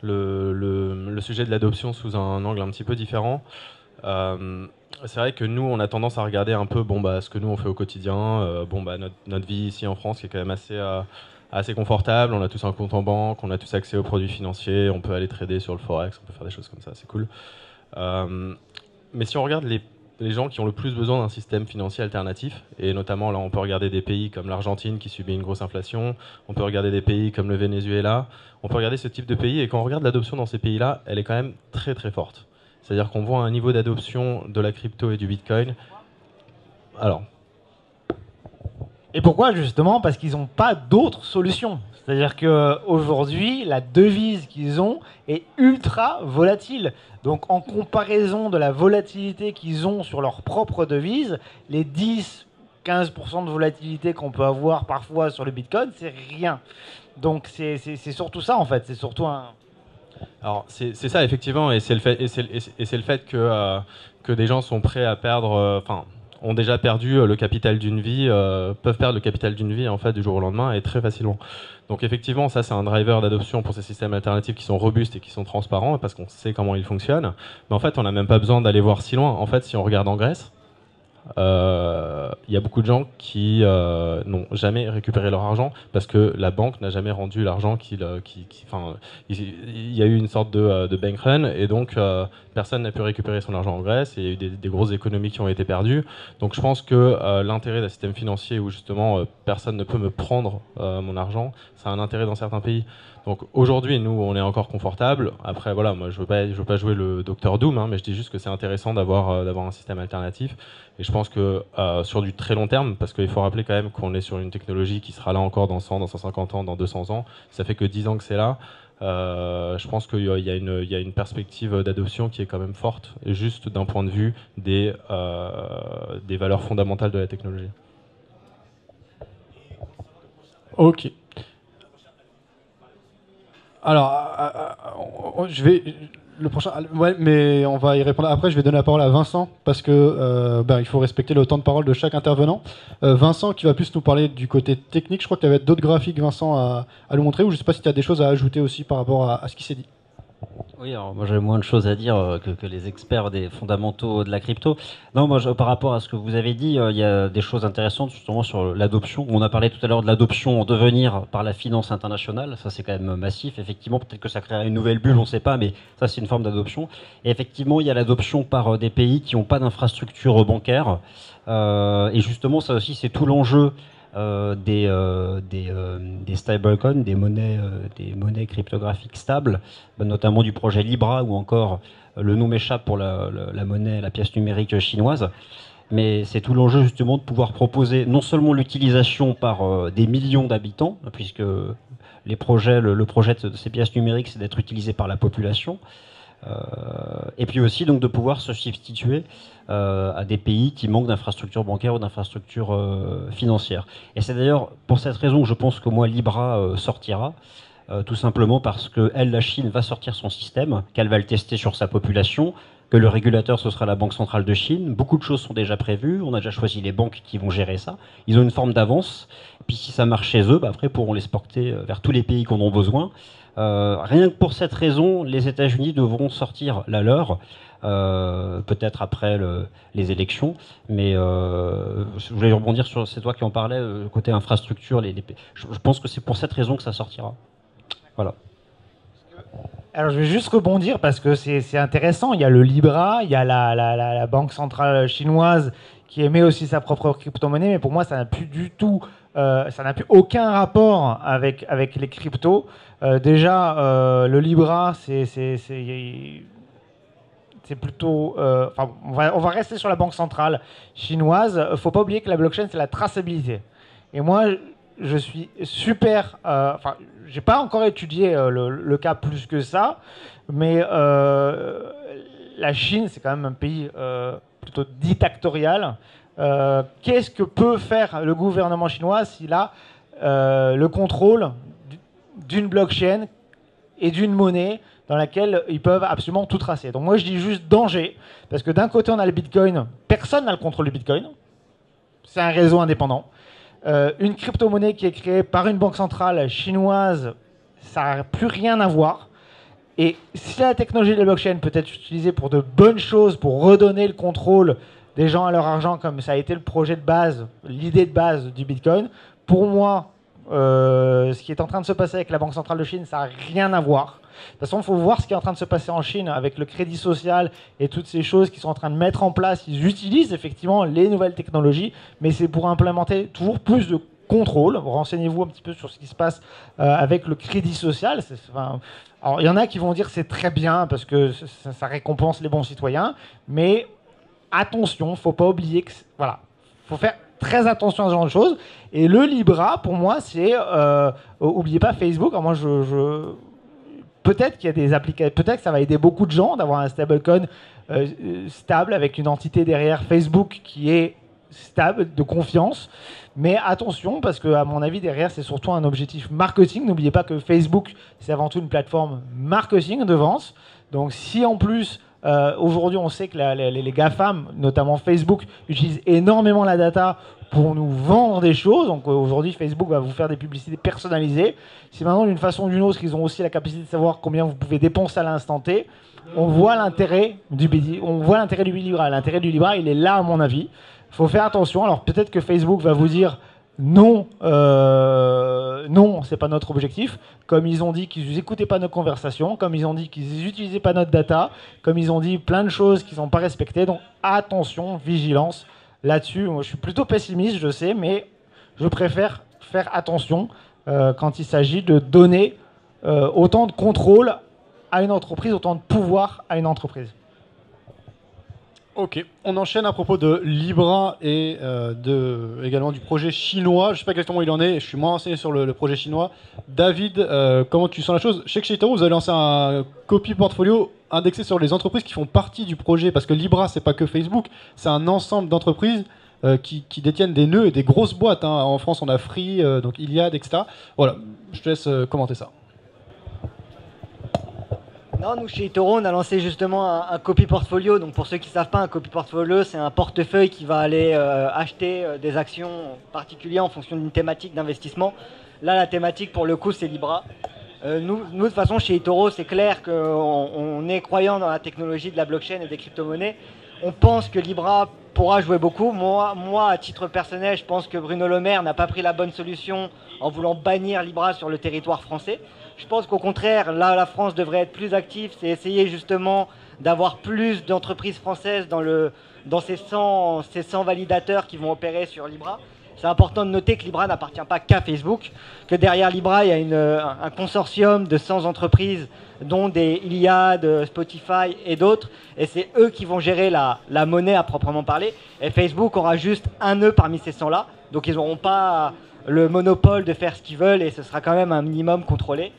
le sujet de l'adoption sous un angle un petit peu différent. C'est vrai que nous, on a tendance à regarder un peu ce que nous, on fait au quotidien. Notre vie ici en France qui est quand même assez confortable. On a tous un compte en banque, on a tous accès aux produits financiers, on peut aller trader sur le Forex, on peut faire des choses comme ça, c'est cool. Mais si on regarde les gens qui ont le plus besoin d'un système financier alternatif, et notamment là on peut regarder des pays comme l'Argentine qui subit une grosse inflation, on peut regarder des pays comme le Venezuela, on peut regarder ce type de pays, et quand on regarde l'adoption dans ces pays-là, elle est quand même très très forte. C'est-à-dire qu'on voit un niveau d'adoption de la crypto et du Bitcoin. Alors. Et pourquoi justement? Parce qu'ils n'ont pas d'autres solutions. C'est-à-dire qu'aujourd'hui, la devise qu'ils ont est ultra volatile. Donc en comparaison de la volatilité qu'ils ont sur leur propre devise, les 10-15% de volatilité qu'on peut avoir parfois sur le Bitcoin, c'est rien. Donc c'est surtout ça en fait. C'est surtout un... Alors c'est ça effectivement, et c'est le fait que des gens sont prêts à perdre, ont déjà perdu le capital d'une vie, peuvent perdre le capital d'une vie en fait du jour au lendemain et très facilement. Donc effectivement, ça c'est un driver d'adoption pour ces systèmes alternatifs qui sont robustes et qui sont transparents parce qu'on sait comment ils fonctionnent. Mais en fait, on n'a même pas besoin d'aller voir si loin. En fait, si on regarde en Grèce, il y a beaucoup de gens qui n'ont jamais récupéré leur argent parce que la banque n'a jamais rendu l'argent il y a eu une sorte de bank run et donc personne n'a pu récupérer son argent en Grèce et il y a eu des grosses économies qui ont été perdues. Donc je pense que l'intérêt d'un système financier où justement personne ne peut me prendre mon argent, ça a un intérêt dans certains pays. Donc aujourd'hui, nous, on est encore confortable. Après, voilà, moi, je veux pas jouer le Dr Doom, hein, mais je dis juste que c'est intéressant d'avoir un système alternatif. Et je pense que sur du très long terme, parce qu'il faut rappeler quand même qu'on est sur une technologie qui sera là encore dans 100, dans 150 ans, dans 200 ans. Ça fait que 10 ans que c'est là. Je pense qu'il y a une perspective d'adoption qui est quand même forte, juste d'un point de vue des valeurs fondamentales de la technologie. Ok. Alors, je vais le prochain, ouais, mais on va y répondre après. Je vais donner la parole à Vincent parce que il faut respecter le temps de parole de chaque intervenant. Vincent qui va plus nous parler du côté technique. Je crois que tu avais d'autres graphiques, Vincent, à nous montrer. Ou je ne sais pas si tu as des choses à ajouter aussi par rapport à ce qui s'est dit. Oui, alors moi j'avais moins de choses à dire que les experts des fondamentaux de la crypto. Non, moi par rapport à ce que vous avez dit, il y a des choses intéressantes justement sur l'adoption. On a parlé tout à l'heure de l'adoption en devenir par la finance internationale. Ça c'est quand même massif. Effectivement, peut-être que ça créera une nouvelle bulle, on ne sait pas, mais ça c'est une forme d'adoption. Et effectivement, il y a l'adoption par des pays qui n'ont pas d'infrastructure bancaire. Et justement, ça aussi c'est tout l'enjeu des stablecoins, des monnaies cryptographiques stables, notamment du projet Libra ou encore le nom m'échappe pour la monnaie, la pièce numérique chinoise. Mais c'est tout l'enjeu justement de pouvoir proposer non seulement l'utilisation par des millions d'habitants, puisque le projet de ces pièces numériques, c'est d'être utilisé par la population, et puis aussi donc de pouvoir se substituer à des pays qui manquent d'infrastructures bancaires ou d'infrastructures financières. Et c'est d'ailleurs pour cette raison que je pense que moi Libra sortira, tout simplement parce que la Chine va sortir son système, qu'elle va le tester sur sa population, que le régulateur ce sera la Banque centrale de Chine. Beaucoup de choses sont déjà prévues, on a déjà choisi les banques qui vont gérer ça. Ils ont une forme d'avance, puis si ça marche chez eux, après pourront l'exporter vers tous les pays qui en ont besoin. Rien que pour cette raison, les États-Unis devront sortir la leur, peut-être après les élections. Mais je voulais rebondir sur, c'est toi qui en parlais, côté infrastructure. Je pense que c'est pour cette raison que ça sortira. Voilà. Alors je vais juste rebondir parce que c'est intéressant. Il y a le Libra, il y a la Banque centrale chinoise qui émet aussi sa propre crypto-monnaie, mais pour moi ça n'a plus du tout, ça n'a plus aucun rapport avec les cryptos. Déjà le Libra c'est plutôt, on va rester sur la Banque centrale chinoise. Faut pas oublier que la blockchain c'est la traçabilité. Et moi je suis super, j'ai pas encore étudié le cas plus que ça, mais la Chine, c'est quand même un pays plutôt dictatorial. Qu'est-ce que peut faire le gouvernement chinois s'il a le contrôle d'une blockchain et d'une monnaie dans laquelle ils peuvent absolument tout tracer? Donc moi je dis juste danger, parce que d'un côté on a le Bitcoin, personne n'a le contrôle du Bitcoin, c'est un réseau indépendant. Une crypto-monnaie qui est créée par une banque centrale chinoise, ça n'a plus rien à voir. Et si la technologie de la blockchain peut être utilisée pour de bonnes choses, pour redonner le contrôle des gens à leur argent, comme ça a été le projet de base, l'idée de base du Bitcoin, pour moi, ce qui est en train de se passer avec la Banque centrale de Chine, ça n'a rien à voir. De toute façon, il faut voir ce qui est en train de se passer en Chine avec le crédit social et toutes ces choses qu'ils sont en train de mettre en place. Ils utilisent effectivement les nouvelles technologies, mais c'est pour implémenter toujours plus de contrôle. Renseignez-vous un petit peu sur ce qui se passe avec le crédit social. Alors, il y en a qui vont dire que c'est très bien parce que ça récompense les bons citoyens, mais attention, il ne faut pas oublier que... Voilà, faut faire très attention à ce genre de choses. Et le Libra, pour moi, c'est... N'oubliez pas Facebook. Alors moi, peut-être qu'il y a des applications, peut-être que ça va aider beaucoup de gens d'avoir un stablecoin stable avec une entité derrière Facebook qui est stable, de confiance. Mais attention, parce que à mon avis, derrière, c'est surtout un objectif marketing. N'oubliez pas que Facebook, c'est avant tout une plateforme marketing de vente. Donc si en plus... aujourd'hui, on sait que les GAFAM, notamment Facebook, utilisent énormément la data pour nous vendre des choses. Donc aujourd'hui, Facebook va vous faire des publicités personnalisées. Si maintenant, d'une façon ou d'une autre, ils ont aussi la capacité de savoir combien vous pouvez dépenser à l'instant T, on voit l'intérêt du Libra. L'intérêt du Libra, il est là, à mon avis. Il faut faire attention. Alors peut-être que Facebook va vous dire non, non, c'est pas notre objectif. Comme ils ont dit qu'ils n'écoutaient pas nos conversations, comme ils ont dit qu'ils n'utilisaient pas notre data, comme ils ont dit plein de choses qu'ils n'ont pas respectées. Donc attention, vigilance là-dessus. Moi, je suis plutôt pessimiste, je sais, mais je préfère faire attention quand il s'agit de donner autant de contrôle à une entreprise, autant de pouvoir à une entreprise. Ok, on enchaîne à propos de Libra et également du projet chinois. Je ne sais pas exactement où il en est, je suis moins renseigné sur le projet chinois. David, comment tu sens la chose? Je sais que chez eToro, vous avez lancé un copy portfolio indexé sur les entreprises qui font partie du projet, parce que Libra, c'est pas que Facebook, c'est un ensemble d'entreprises qui détiennent des nœuds et des grosses boîtes. Hein. En France, on a Free, donc Iliad, etc. Voilà, je te laisse commenter ça. Non, nous chez eToro, on a lancé justement un copy portfolio. Donc pour ceux qui ne savent pas, un copy portfolio, c'est un portefeuille qui va aller acheter des actions particulières en fonction d'une thématique d'investissement. Là, la thématique pour le coup, c'est Libra. Nous, de toute façon, chez eToro, c'est clair qu'on est croyant dans la technologie de la blockchain et des crypto-monnaies. On pense que Libra pourra jouer beaucoup. Moi, à titre personnel, je pense que Bruno Le Maire n'a pas pris la bonne solution en voulant bannir Libra sur le territoire français. Je pense qu'au contraire, là, la France devrait être plus active. C'est essayer justement d'avoir plus d'entreprises françaises dans ces 100 validateurs qui vont opérer sur Libra. C'est important de noter que Libra n'appartient pas qu'à Facebook, que derrière Libra, il y a un consortium de 100 entreprises, dont des Iliad, Spotify et d'autres. Et c'est eux qui vont gérer la monnaie à proprement parler. Et Facebook aura juste un nœud parmi ces 100-là. Donc ils n'auront pas le monopole de faire ce qu'ils veulent et ce sera quand même un minimum contrôlé.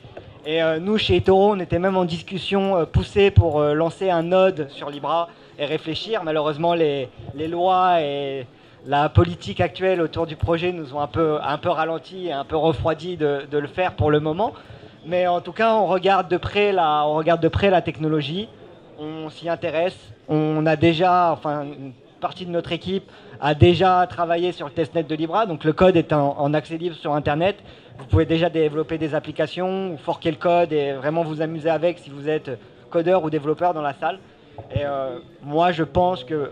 Et nous, chez eToro, on était même en discussion poussée pour lancer un node sur Libra et réfléchir. Malheureusement, les lois et la politique actuelle autour du projet nous ont un peu ralenti et un peu refroidi de le faire pour le moment. Mais en tout cas, on regarde de près la technologie, on s'y intéresse. On a déjà, une partie de notre équipe a déjà travaillé sur le testnet de Libra. Donc le code est en accès libre sur Internet. Vous pouvez déjà développer des applications ou forquer le code et vraiment vous amuser avec si vous êtes codeur ou développeur dans la salle. Et moi, je pense que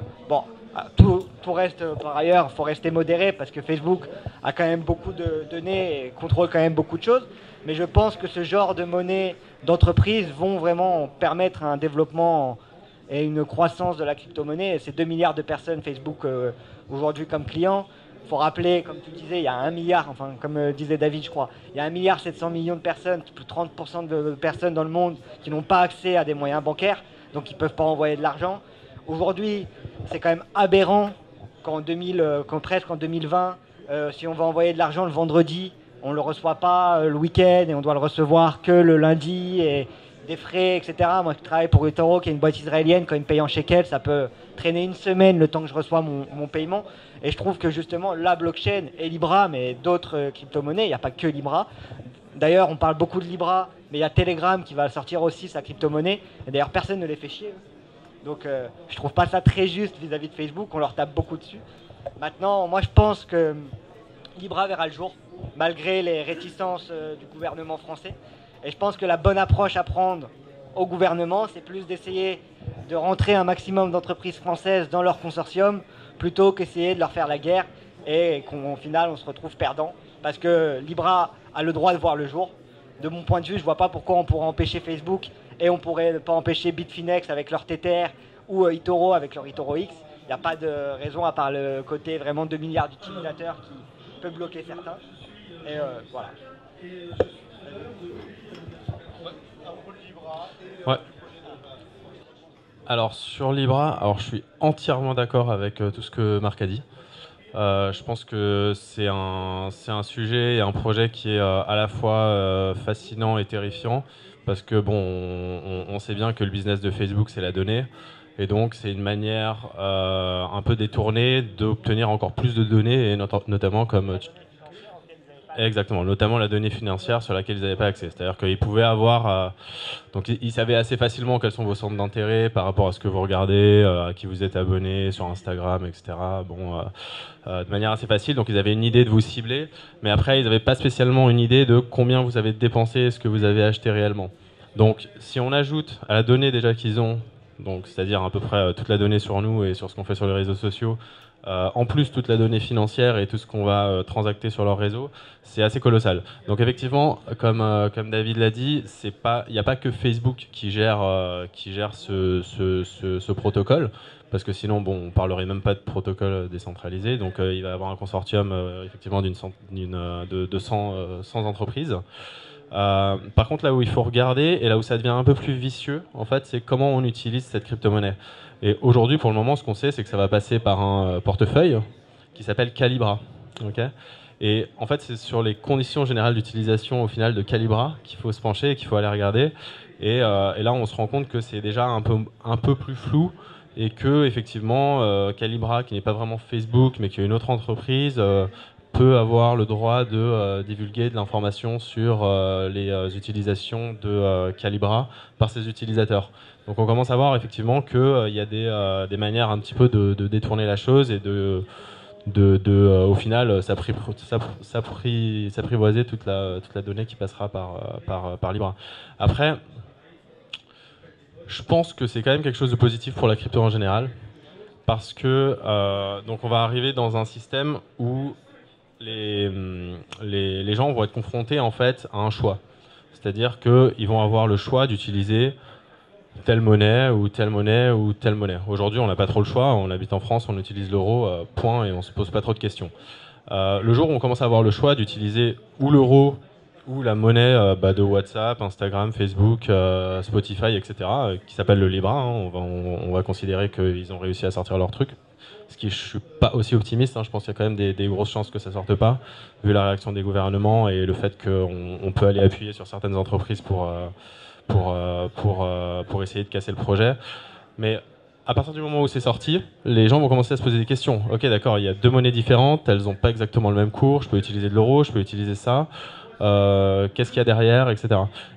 tout reste par ailleurs, il faut rester modéré parce que Facebook a quand même beaucoup de données et contrôle quand même beaucoup de choses. Mais je pense que ce genre de monnaie d'entreprise vont vraiment permettre un développement et une croissance de la crypto-monnaie. Et c'est 2 milliards de personnes Facebook aujourd'hui comme clients. Il faut rappeler, comme tu disais, il y a 1 milliard, comme disait David, je crois, il y a 1,7 milliard de personnes, plus de 30% de personnes dans le monde qui n'ont pas accès à des moyens bancaires, donc qui ne peuvent pas envoyer de l'argent. Aujourd'hui, c'est quand même aberrant presque en 2020, si on va envoyer de l'argent le vendredi, on ne le reçoit pas le week-end et on doit le recevoir que le lundi et des frais, etc. Moi, je travaille pour eToro, qui est une boîte israélienne. Quand ils me payent en shekel, ça peut traîner une semaine le temps que je reçois mon paiement. Et je trouve que justement, la blockchain et Libra, mais d'autres crypto-monnaies, il n'y a pas que Libra. D'ailleurs, on parle beaucoup de Libra, mais il y a Telegram qui va sortir aussi sa crypto-monnaie. Et d'ailleurs, personne ne les fait chier. Donc, je trouve pas ça très juste vis-à-vis de Facebook. On leur tape beaucoup dessus. Maintenant, moi, je pense que Libra verra le jour, malgré les réticences du gouvernement français. Et je pense que la bonne approche à prendre au gouvernement, c'est plus d'essayer de rentrer un maximum d'entreprises françaises dans leur consortium plutôt qu'essayer de leur faire la guerre et qu'au final on se retrouve perdant parce que Libra a le droit de voir le jour. De mon point de vue, je vois pas pourquoi on pourrait empêcher Facebook et on pourrait pas empêcher Bitfinex avec leur TTR ou eToro avec leur eToro X. Il n'y a pas de raison à part le côté vraiment 2 milliards d'utilisateurs qui peut bloquer certains. Et voilà. Ouais. Alors sur Libra, alors je suis entièrement d'accord avec tout ce que Marc a dit. Je pense que c'est un sujet et un projet qui est à la fois fascinant et terrifiant parce que bon, on sait bien que le business de Facebook c'est la donnée et donc c'est une manière un peu détournée d'obtenir encore plus de données et notamment comme exactement, notamment la donnée financière sur laquelle ils n'avaient pas accès. C'est-à-dire qu'ils pouvaient avoir... donc ils savaient assez facilement quels sont vos centres d'intérêt par rapport à ce que vous regardez, à qui vous êtes abonné sur Instagram, etc. Bon, de manière assez facile. Donc ils avaient une idée de vous cibler. Mais après, ils n'avaient pas spécialement une idée de combien vous avez dépensé et ce que vous avez acheté réellement. Donc si on ajoute à la donnée déjà qu'ils ont, donc c'est-à-dire à peu près toute la donnée sur nous et sur ce qu'on fait sur les réseaux sociaux, en plus toute la donnée financière et tout ce qu'on va transacter sur leur réseau, c'est assez colossal. Donc effectivement, comme David l'a dit, il n'y a pas que Facebook qui gère ce protocole, parce que sinon bon, on parlerait même pas de protocole décentralisé. Donc il va y avoir un consortium effectivement de 100 entreprises. Par contre, là où il faut regarder et là où ça devient un peu plus vicieux, en fait, c'est comment on utilise cette crypto-monnaie. Et aujourd'hui, pour le moment, ce qu'on sait, c'est que ça va passer par un portefeuille qui s'appelle Calibra. Okay, et en fait, c'est sur les conditions générales d'utilisation au final de Calibra qu'il faut se pencher et qu'il faut aller regarder. Et là, on se rend compte que c'est déjà un peu plus flou et que effectivement, Calibra, qui n'est pas vraiment Facebook, mais qui est une autre entreprise, peut avoir le droit de divulguer de l'information sur les utilisations de Calibra par ses utilisateurs. Donc on commence à voir effectivement qu'il y a des manières un petit peu de détourner la chose et au final s'apprivoiser toute la donnée qui passera par Libra. Après, je pense que c'est quand même quelque chose de positif pour la crypto en général parce que donc on va arriver dans un système où les gens vont être confrontés en fait à un choix. C'est-à-dire qu'ils vont avoir le choix d'utiliser telle monnaie ou telle monnaie ou telle monnaie. Aujourd'hui, on n'a pas trop le choix. On habite en France, on utilise l'euro, point, et on se pose pas trop de questions. Le jour où on commence à avoir le choix d'utiliser ou l'euro ou la monnaie de WhatsApp, Instagram, Facebook, Spotify, etc., qui s'appelle le Libra, hein, on va considérer qu'ils ont réussi à sortir leur truc. Ce qui, je suis pas aussi optimiste, hein, je pense qu'il y a quand même des grosses chances que ça sorte pas, vu la réaction des gouvernements et le fait qu'on peut aller appuyer sur certaines entreprises pour essayer de casser le projet. Mais à partir du moment où c'est sorti, les gens vont commencer à se poser des questions. Ok, d'accord, il y a deux monnaies différentes, elles n'ont pas exactement le même cours, je peux utiliser de l'euro, je peux utiliser ça. Qu'est-ce qu'il y a derrière, etc.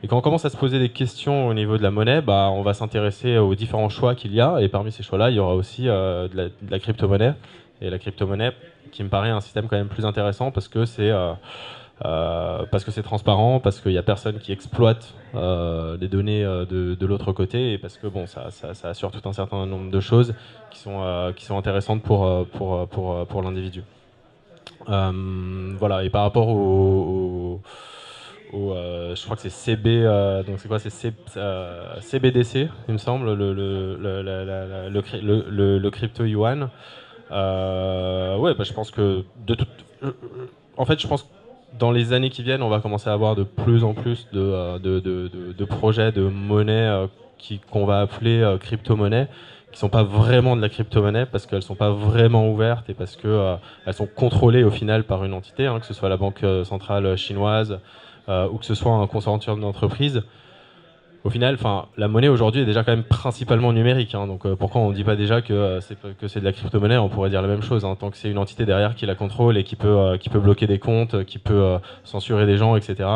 Et quand on commence à se poser des questions au niveau de la monnaie, bah, on va s'intéresser aux différents choix qu'il y a, et parmi ces choix-là, il y aura aussi de la crypto-monnaie. Et la crypto-monnaie, qui me paraît un système quand même plus intéressant parce que c'est transparent, parce qu'il n'y a personne qui exploite les données de l'autre côté, et parce que bon, ça assure tout un certain nombre de choses qui sont intéressantes pour l'individu. Voilà, et par rapport je crois que c'est CB, donc c'est quoi, c'est CBDC, il me semble, le crypto yuan. Ouais, bah, je pense que en fait, je pense que dans les années qui viennent, on va commencer à avoir de plus en plus de projets de monnaie qu'on va appeler crypto-monnaie, qui sont pas vraiment de la crypto-monnaie parce qu'elles sont pas vraiment ouvertes et parce que elles sont contrôlées au final par une entité, hein, que ce soit la banque centrale chinoise ou que ce soit un consortium d'entreprises. Au final, la monnaie aujourd'hui est déjà quand même principalement numérique, hein, donc pourquoi on ne dit pas déjà que c'est de la crypto-monnaie? On pourrait dire la même chose, hein, tant que c'est une entité derrière qui la contrôle et qui peut bloquer des comptes, qui peut censurer des gens, etc.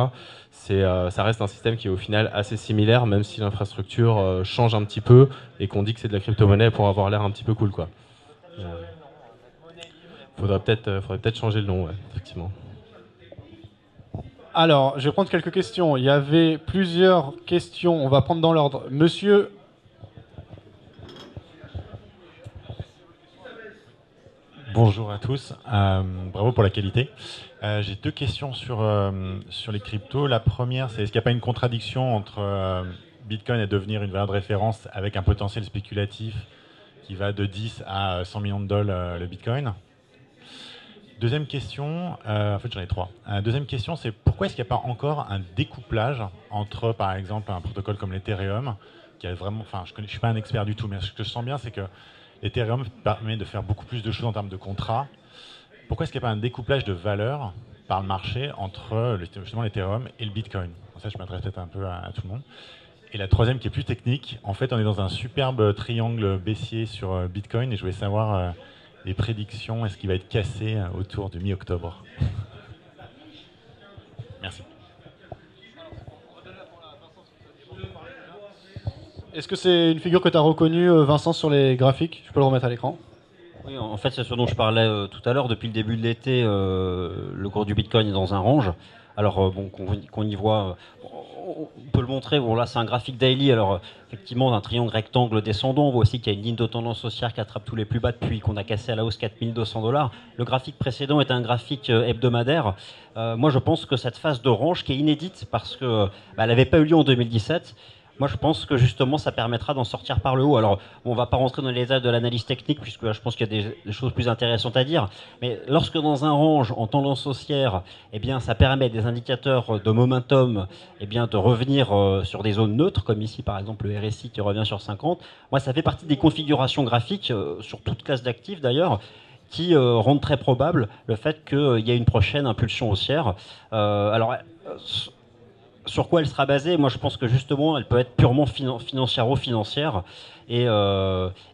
Ça reste un système qui est au final assez similaire, même si l'infrastructure change un petit peu et qu'on dit que c'est de la crypto-monnaie pour avoir l'air un petit peu cool, quoi. Faudrait peut-être changer le nom, ouais, effectivement. Alors, je vais prendre quelques questions. Il y avait plusieurs questions. On va prendre dans l'ordre. Monsieur. Bonjour à tous. Bravo pour la qualité. J'ai deux questions sur les cryptos. La première, c'est est-ce qu'il n'y a pas une contradiction entre Bitcoin et devenir une valeur de référence avec un potentiel spéculatif qui va de 10 à 100 millions de dollars le Bitcoin? Deuxième question, en fait j'en ai trois. Deuxième question, c'est pourquoi est-ce qu'il n'y a pas encore un découplage entre, par exemple, un protocole comme l'Ethereum, qui a vraiment, enfin, je ne suis pas un expert du tout, mais ce que je sens bien, c'est que l'Ethereum permet de faire beaucoup plus de choses en termes de contrats. Pourquoi est-ce qu'il n'y a pas un découplage de valeur par le marché entre justement l'Ethereum et le Bitcoin? Ça, je m'adresse peut-être un peu à tout le monde. Et la troisième, qui est plus technique, en fait, on est dans un superbe triangle baissier sur Bitcoin, et je voulais savoir les prédictions, est-ce qu'il va être cassé autour de mi-octobre? Merci. Est-ce que c'est une figure que tu as reconnue, Vincent, sur les graphiques? Je peux le remettre à l'écran. Oui, en fait, c'est ce dont je parlais tout à l'heure. Depuis le début de l'été, le cours du Bitcoin est dans un range. Alors, bon, qu'on y voit, on peut le montrer. Bon, là, c'est un graphique daily. Alors, effectivement, un triangle rectangle descendant. On voit aussi qu'il y a une ligne de tendance haussière qui attrape tous les plus bas depuis qu'on a cassé à la hausse 4200 $. Le graphique précédent est un graphique hebdomadaire. Moi, je pense que cette phase de range, qui est inédite parce que elle n'avait pas eu lieu en 2017, moi, je pense que justement, ça permettra d'en sortir par le haut. Alors, on ne va pas rentrer dans les détails de l'analyse technique, puisque là, je pense qu'il y a des choses plus intéressantes à dire. Mais lorsque dans un range, en tendance haussière, eh bien, ça permet des indicateurs de momentum, eh bien, de revenir sur des zones neutres, comme ici, par exemple, le RSI qui revient sur 50. Moi, ça fait partie des configurations graphiques, sur toute classe d'actifs d'ailleurs, qui rendent très probable le fait qu'il y ait une prochaine impulsion haussière. Sur quoi elle sera basée? Moi, je pense que justement, elle peut être purement financière et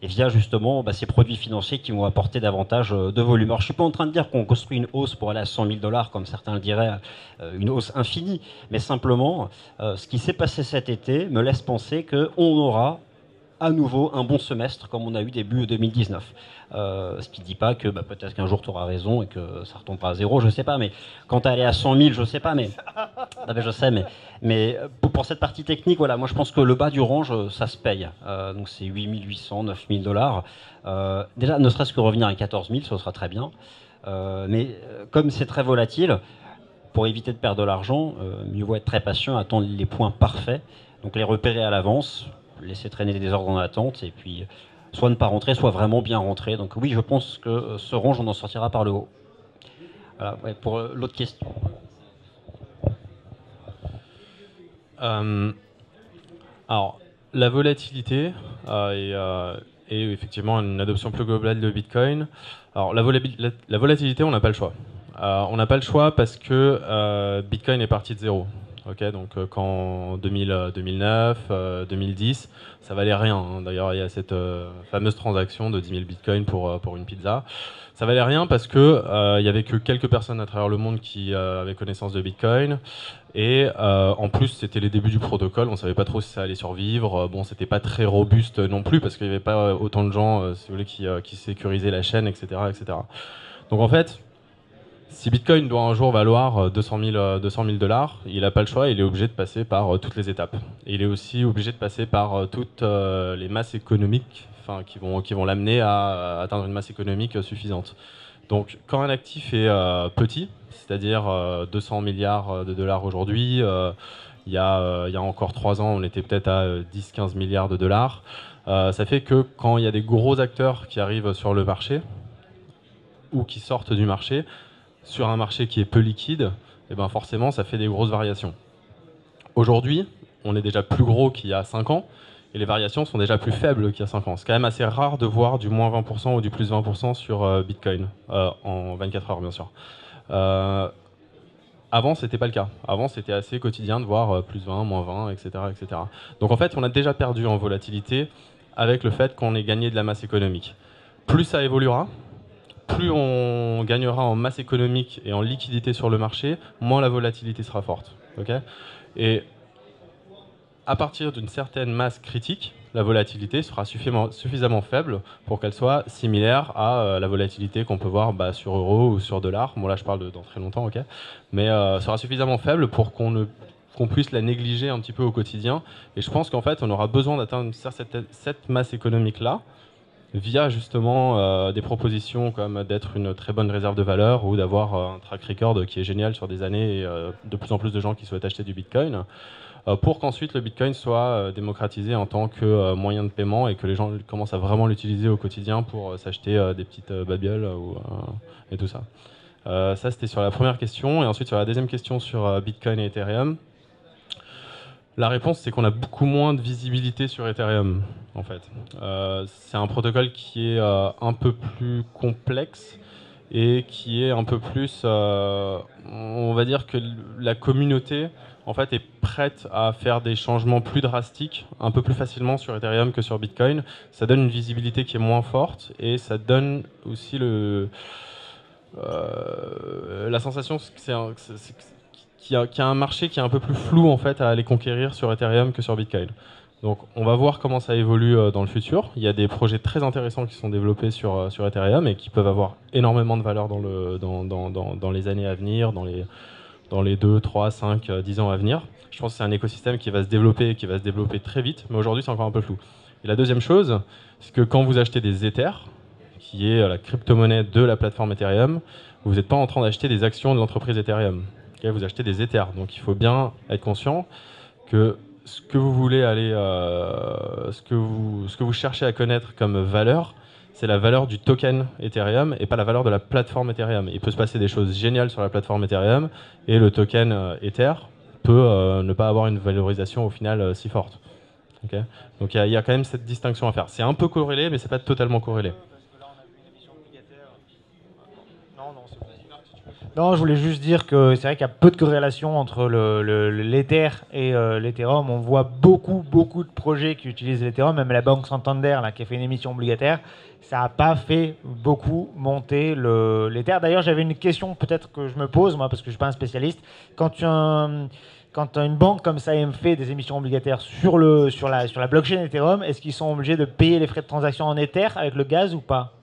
via justement ces produits financiers qui vont apporter davantage de volume. Alors, je suis pas en train de dire qu'on construit une hausse pour aller à 100 000 $, comme certains le diraient, une hausse infinie, mais simplement, ce qui s'est passé cet été me laisse penser qu'on aura à nouveau un bon semestre comme on a eu début 2019. Ce qui ne dit pas que peut-être qu'un jour tu auras raison et que ça retombera à zéro, je ne sais pas, mais quand tu es allé à 100 000, je ne sais pas, mais je sais, mais pour cette partie technique, voilà, moi je pense que le bas du range, ça se paye. Donc c'est 8 800, 9 000 $. Déjà, ne serait-ce que revenir à 14 000, ce sera très bien. Mais comme c'est très volatile, pour éviter de perdre de l'argent, mieux vaut être très patient, attendre les points parfaits, donc les repérer à l'avance, laisser traîner des ordres en attente, et puis soit ne pas rentrer, soit vraiment bien rentrer. Donc oui, je pense que ce range, on en sortira par le haut. Voilà, ouais, pour l'autre question. Alors, la volatilité et effectivement une adoption plus globale de Bitcoin. Alors, la volatilité, on n'a pas le choix. On n'a pas le choix parce que Bitcoin est parti de zéro. Okay, donc quand 2009, 2010, ça valait rien. Hein. D'ailleurs, il y a cette fameuse transaction de 10 000 bitcoins pour une pizza. Ça valait rien parce que il y avait que quelques personnes à travers le monde qui avaient connaissance de Bitcoin. Et en plus, c'était les débuts du protocole. On savait pas trop si ça allait survivre. Bon, c'était pas très robuste non plus parce qu'il n'y avait pas autant de gens, si vous voulez, qui sécurisaient la chaîne, etc., etc. Donc en fait, si Bitcoin doit un jour valoir 200 000 $, il n'a pas le choix, il est obligé de passer par toutes les étapes. Et il est aussi obligé de passer par toutes les masses économiques qui vont l'amener à atteindre une masse économique suffisante. Donc quand un actif est petit, c'est-à-dire 200 milliards de dollars aujourd'hui, il y a encore 3 ans, on était peut-être à 10-15 milliards de dollars, ça fait que quand il y a des gros acteurs qui arrivent sur le marché, ou qui sortent du marché, sur un marché qui est peu liquide, et ben forcément ça fait des grosses variations. Aujourd'hui, on est déjà plus gros qu'il y a 5 ans, et les variations sont déjà plus faibles qu'il y a 5 ans. C'est quand même assez rare de voir du moins 20% ou du plus 20% sur Bitcoin, en 24 heures bien sûr. Avant, c'était pas le cas. Avant, c'était assez quotidien de voir plus 20, moins 20, etc., etc. Donc en fait, on a déjà perdu en volatilité avec le fait qu'on ait gagné de la masse économique. Plus ça évoluera, plus on gagnera en masse économique et en liquidité sur le marché, moins la volatilité sera forte. Okay, et à partir d'une certaine masse critique, la volatilité sera suffisamment faible pour qu'elle soit similaire à la volatilité qu'on peut voir sur euro ou sur dollar. Bon, là, je parle dans très longtemps, ok. Mais sera suffisamment faible pour qu'on puisse la négliger un petit peu au quotidien. Et je pense qu'en fait, on aura besoin d'atteindre cette masse économique-là via justement des propositions comme d'être une très bonne réserve de valeur ou d'avoir un track record qui est génial sur des années et de plus en plus de gens qui souhaitent acheter du Bitcoin pour qu'ensuite le Bitcoin soit démocratisé en tant que moyen de paiement et que les gens commencent à vraiment l'utiliser au quotidien pour s'acheter des petites babioles et tout ça. Ça, c'était sur la première question. Et ensuite, sur la deuxième question sur Bitcoin et Ethereum, la réponse, c'est qu'on a beaucoup moins de visibilité sur Ethereum, en fait. C'est un protocole qui est un peu plus complexe et qui est un peu plus... on va dire que la communauté, en fait, est prête à faire des changements plus drastiques, un peu plus facilement sur Ethereum que sur Bitcoin. Ça donne une visibilité qui est moins forte et ça donne aussi la sensation qu'il y a un marché qui est un peu plus flou en fait à aller conquérir sur Ethereum que sur Bitcoin. Donc on va voir comment ça évolue dans le futur. Il y a des projets très intéressants qui sont développés sur Ethereum et qui peuvent avoir énormément de valeur dans les années à venir, dans les 2, 3, 5, 10 ans à venir. Je pense que c'est un écosystème qui va se développer et qui va se développer très vite, mais aujourd'hui c'est encore un peu flou. Et la deuxième chose, c'est que quand vous achetez des Ethers, qui est la crypto-monnaie de la plateforme Ethereum, vous n'êtes pas en train d'acheter des actions de l'entreprise Ethereum. Okay, vous achetez des Ethers, donc il faut bien être conscient que ce que vous voulez aller, ce que vous cherchez à connaître comme valeur, c'est la valeur du token Ethereum et pas la valeur de la plateforme Ethereum. Il peut se passer des choses géniales sur la plateforme Ethereum et le token Ether peut ne pas avoir une valorisation au final si forte. Okay, donc il y a quand même cette distinction à faire. C'est un peu corrélé, mais c'est pas totalement corrélé. Non, je voulais juste dire que c'est vrai qu'il y a peu de corrélation entre l'Ether et l'Ethereum. On voit beaucoup de projets qui utilisent l'Ethereum, même la Banque Santander là, qui a fait une émission obligataire, ça n'a pas fait beaucoup monter l'Ether. D'ailleurs, j'avais une question peut-être que je me pose, moi, parce que je ne suis pas un spécialiste. Quand une banque comme ça fait des émissions obligataires sur la blockchain Ethereum, est-ce qu'ils sont obligés de payer les frais de transaction en Ether avec le gaz ou pas?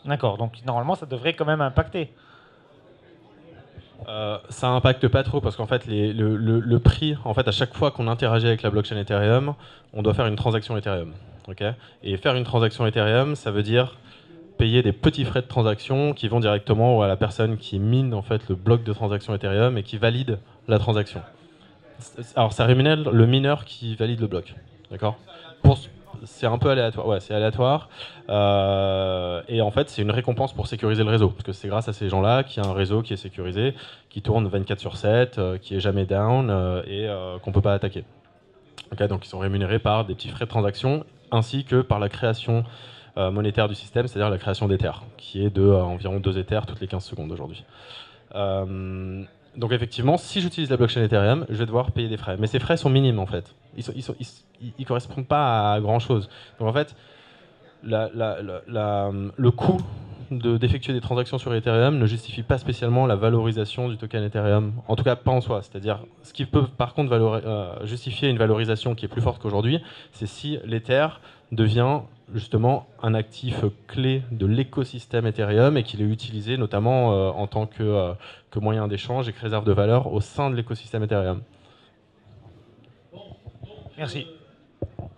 D'accord, donc normalement ça devrait quand même impacter. Ça impacte pas trop parce qu'en fait le prix, en fait à chaque fois qu'on interagit avec la blockchain Ethereum, on doit faire une transaction Ethereum. Okay, et faire une transaction Ethereum, ça veut dire payer des petits frais de transaction qui vont directement à la personne qui mine en fait le bloc de transaction Ethereum et qui valide la transaction. Alors ça rémunère le mineur qui valide le bloc, d'accord? C'est un peu aléatoire, ouais, c'est aléatoire. Et en fait, c'est une récompense pour sécuriser le réseau. Parce que c'est grâce à ces gens-là qu'il y a un réseau qui est sécurisé, qui tourne 24/7, qui est jamais down et qu'on ne peut pas attaquer. Okay, donc ils sont rémunérés par des petits frais de transaction ainsi que par la création monétaire du système, c'est-à-dire la création d'Ether, qui est de environ 2 Ethers toutes les 15 secondes aujourd'hui. Donc effectivement, si j'utilise la blockchain Ethereum, je vais devoir payer des frais. Mais ces frais sont minimes en fait. Ils correspondent pas à grand chose. Donc en fait, le coût d'effectuer des transactions sur Ethereum ne justifie pas spécialement la valorisation du token Ethereum. En tout cas, pas en soi. C'est-à-dire, ce qui peut par contre justifier une valorisation qui est plus forte qu'aujourd'hui, c'est si l'Ether devient justement un actif clé de l'écosystème Ethereum et qu'il est utilisé notamment en tant que moyen d'échange et que réserve de valeur au sein de l'écosystème Ethereum. Merci.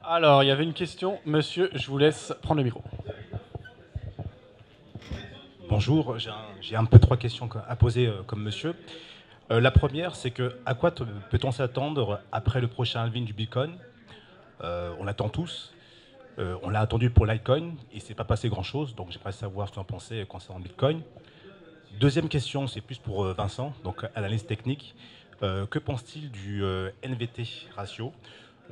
Alors, il y avait une question. Monsieur, je vous laisse prendre le micro. Bonjour, j'ai un peu 3 questions à poser comme monsieur. La première, c'est que à quoi peut-on s'attendre après le prochain halving du Bitcoin? On l'attend tous. On l'a attendu pour Litecoin et il ne s'est pas passé grand-chose, donc j'aimerais savoir ce que vous en pensez concernant Bitcoin. Deuxième question, c'est plus pour Vincent, donc analyse technique. Que pense-t-il du NVT ratio?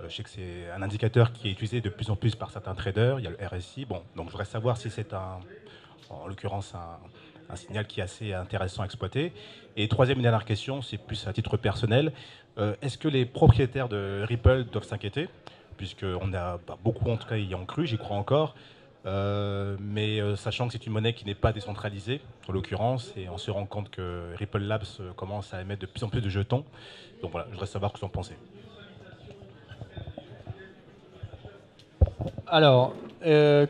Je sais que c'est un indicateur qui est utilisé de plus en plus par certains traders, il y a le RSI. Bon, donc je voudrais savoir si c'est en l'occurrence un signal qui est assez intéressant à exploiter. Et troisième et dernière question, c'est plus à titre personnel. Est-ce que les propriétaires de Ripple doivent s'inquiéter? Puisqu'on a beaucoup en tout cas y ont cru, j'y crois encore. Mais sachant que c'est une monnaie qui n'est pas décentralisée, en l'occurrence, et on se rend compte que Ripple Labs commence à émettre de plus en plus de jetons. Donc voilà, je voudrais savoir ce que vous en pensez. Alors,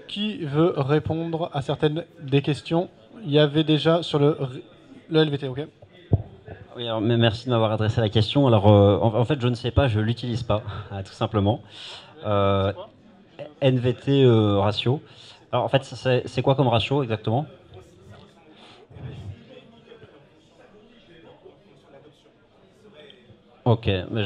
qui veut répondre à certaines des questions? Il y avait déjà sur le LVT, ok. Oui, alors, merci de m'avoir adressé la question. Alors, en fait, je ne sais pas, je l'utilise pas, tout simplement. NVT ratio. Alors, en fait, c'est quoi comme ratio exactement? Ok, mais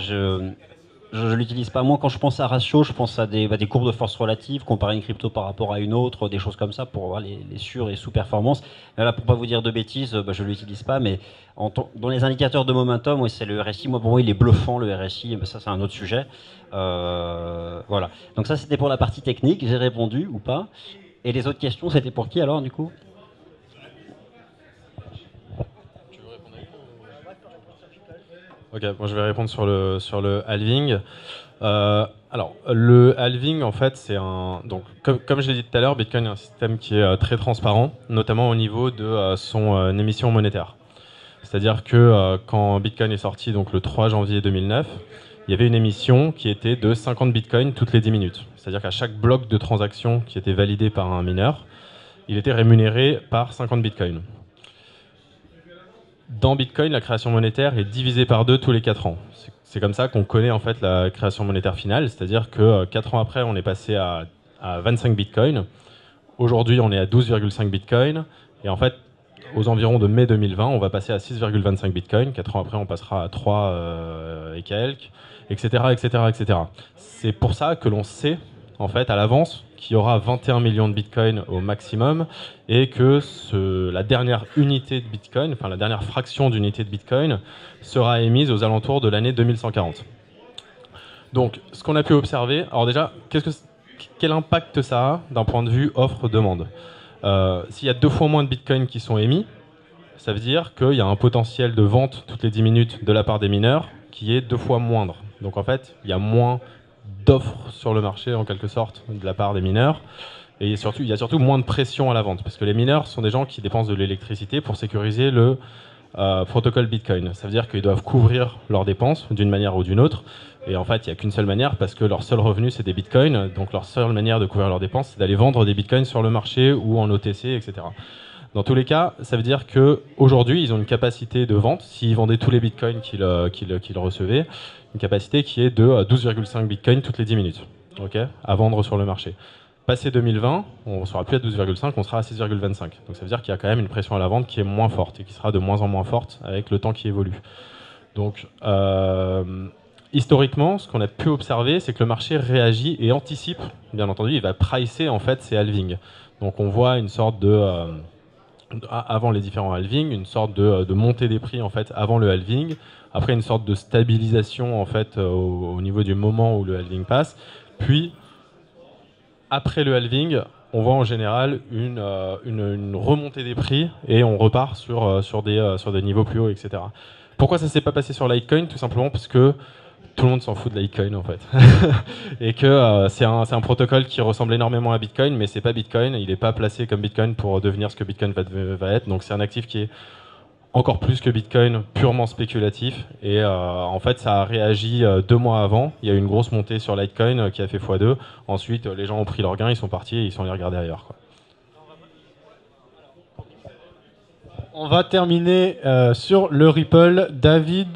je l'utilise pas. Moi, quand je pense à ratio, je pense à des courbes de force relative, comparer une crypto par rapport à une autre, des choses comme ça pour voir les sur- et sous-performances. Là, pour pas vous dire de bêtises, je l'utilise pas, mais dans les indicateurs de momentum, oui, c'est le RSI. Moi, pour moi, il est bluffant, le RSI, mais ça, c'est un autre sujet. Voilà. Donc ça, c'était pour la partie technique. J'ai répondu ou pas. Et les autres questions, c'était pour qui alors, du coup? Ok, moi je vais répondre sur le halving. Alors, le halving, en fait, c'est un. Donc, comme je l'ai dit tout à l'heure, Bitcoin est un système qui est très transparent, notamment au niveau de son émission monétaire. C'est-à-dire que quand Bitcoin est sorti, donc le 3 janvier 2009, il y avait une émission qui était de 50 Bitcoins toutes les 10 minutes. C'est-à-dire qu'à chaque bloc de transaction qui était validé par un mineur, il était rémunéré par 50 Bitcoins. Dans Bitcoin, la création monétaire est divisée par 2 tous les 4 ans. C'est comme ça qu'on connaît en fait la création monétaire finale, c'est-à-dire que 4 ans après, on est passé à 25 Bitcoin. Aujourd'hui, on est à 12,5 Bitcoin. Et en fait, aux environs de mai 2020, on va passer à 6,25 Bitcoin. 4 ans après, on passera à 3 et quelques, etc., etc., etc. C'est pour ça que l'on sait, en fait, à l'avance, qu'il y aura 21 millions de Bitcoin au maximum et que la dernière unité de Bitcoin, enfin la dernière fraction d'unité de Bitcoin, sera émise aux alentours de l'année 2140. Donc, ce qu'on a pu observer, alors déjà, quel impact ça a d'un point de vue offre-demande? S'il y a 2 fois moins de Bitcoin qui sont émis, ça veut dire qu'il y a un potentiel de vente toutes les 10 minutes de la part des mineurs qui est 2 fois moindre. Donc en fait, il y a moins d'offres sur le marché en quelque sorte de la part des mineurs. Et il y a surtout moins de pression à la vente, parce que les mineurs sont des gens qui dépensent de l'électricité pour sécuriser le protocole Bitcoin. Ça veut dire qu'ils doivent couvrir leurs dépenses d'une manière ou d'une autre. Et en fait, il n'y a qu'une seule manière, parce que leur seul revenu, c'est des bitcoins. Donc leur seule manière de couvrir leurs dépenses, c'est d'aller vendre des bitcoins sur le marché ou en OTC, etc. Dans tous les cas, ça veut dire qu'aujourd'hui, ils ont une capacité de vente, s'ils vendaient tous les bitcoins qu'ils recevaient, une capacité qui est de 12,5 bitcoins toutes les 10 minutes, à vendre sur le marché. Passé 2020, on ne sera plus à 12,5, on sera à 6,25. Donc ça veut dire qu'il y a quand même une pression à la vente qui est moins forte et qui sera de moins en moins forte avec le temps qui évolue. Donc, historiquement, ce qu'on a pu observer, c'est que le marché réagit et anticipe, bien entendu, il va pricer en fait ces halvings. Donc on voit une sorte avant les différents halvings, une sorte de montée des prix en fait avant le halving, après une sorte de stabilisation en fait au niveau du moment où le halving passe, puis après le halving, on voit en général une remontée des prix et on repart sur des niveaux plus hauts, etc. Pourquoi ça s'est pas passé sur Litecoin? Tout simplement parce que tout le monde s'en fout de Litecoin en fait. Et que c'est un protocole qui ressemble énormément à Bitcoin, mais c'est pas Bitcoin, il n'est pas placé comme Bitcoin pour devenir ce que Bitcoin va être. Donc c'est un actif qui est encore plus que Bitcoin, purement spéculatif. Et en fait, ça a réagi 2 mois avant. Il y a eu une grosse montée sur Litecoin qui a fait x2. Ensuite, les gens ont pris leurs gains, ils sont partis et ils sont allés regarder ailleurs, quoi. On va terminer sur le Ripple. David,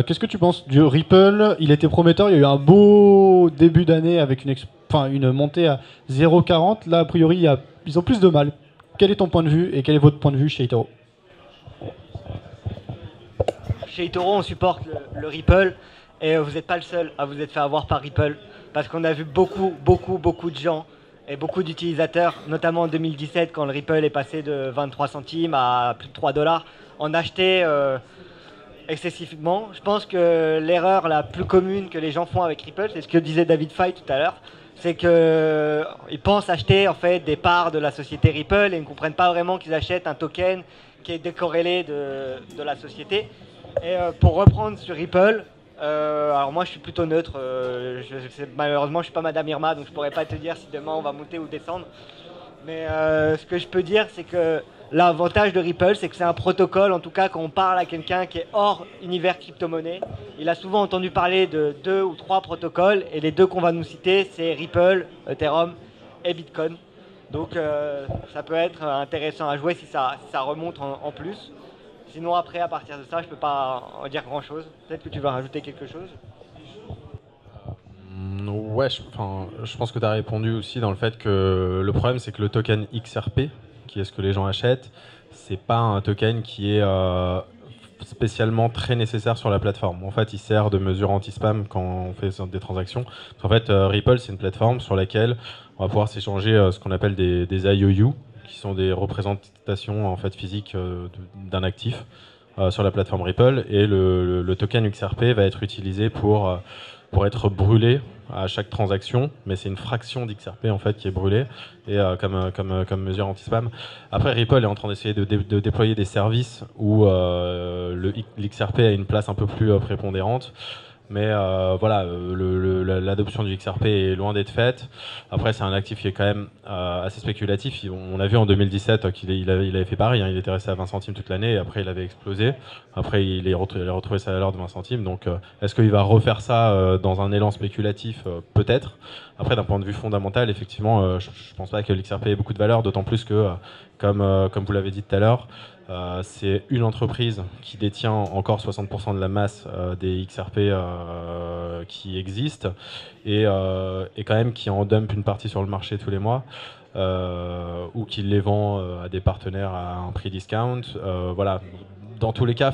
qu'est-ce que tu penses du Ripple? Il était prometteur, il y a eu un beau début d'année avec une montée à 0,40. Là, a priori, ils ont plus de mal. Quel est ton point de vue et quel est votre point de vue chez eToro? Chez eToro, on supporte le Ripple et vous n'êtes pas le seul à vous être fait avoir par Ripple parce qu'on a vu beaucoup de gens et beaucoup d'utilisateurs, notamment en 2017 quand le Ripple est passé de 23 centimes à plus de 3 $, en acheter excessivement. Je pense que l'erreur la plus commune que les gens font avec Ripple, c'est ce que disait David Fay tout à l'heure, c'est qu'ils pensent acheter en fait des parts de la société Ripple et ils ne comprennent pas vraiment qu'ils achètent un token qui est décorrélé de la société. Et pour reprendre sur Ripple, alors moi je suis plutôt neutre, malheureusement je suis pas Madame Irma donc je pourrais pas te dire si demain on va monter ou descendre, mais ce que je peux dire c'est que L'avantage de Ripple, c'est que c'est un protocole, en tout cas quand on parle à quelqu'un qui est hors univers crypto-monnaie, il a souvent entendu parler de 2 ou 3 protocoles, et les 2 qu'on va nous citer, c'est Ripple, Ethereum et Bitcoin. Donc ça peut être intéressant à jouer si ça remonte en plus. Sinon après, à partir de ça, je peux pas en dire grand-chose. Peut-être que tu veux rajouter quelque chose. Ouais, je pense que tu as répondu aussi dans le fait que le problème, c'est que le token XRP, qui est ce que les gens achètent, c'est pas un token qui est spécialement très nécessaire sur la plateforme. En fait, il sert de mesure anti-spam quand on fait des transactions. En fait, Ripple, c'est une plateforme sur laquelle on va pouvoir s'échanger ce qu'on appelle des IOU, qui sont des représentations en fait physiques d'un actif sur la plateforme Ripple. Et le token XRP va être utilisé pour être brûlé à chaque transaction, mais c'est une fraction d'XRP en fait qui est brûlée et comme mesure anti-spam. Après, Ripple est en train d'essayer de déployer des services où l'XRP a une place un peu plus prépondérante. Mais voilà, l'adoption du XRP est loin d'être faite. Après, c'est un actif qui est quand même assez spéculatif. On a vu en 2017 qu'il avait fait pareil. Hein, il était resté à 20 centimes toute l'année et après il avait explosé. Après, il a retrouvé sa valeur de 20 centimes. Donc, est-ce qu'il va refaire ça dans un élan spéculatif? Peut-être. Après, d'un point de vue fondamental, effectivement, je ne pense pas que l'XRP ait beaucoup de valeur, d'autant plus que, comme vous l'avez dit tout à l'heure, c'est une entreprise qui détient encore 60% de la masse des XRP qui existent et quand même qui en dump une partie sur le marché tous les mois ou qui les vend à des partenaires à un prix discount. Voilà. Dans tous les cas,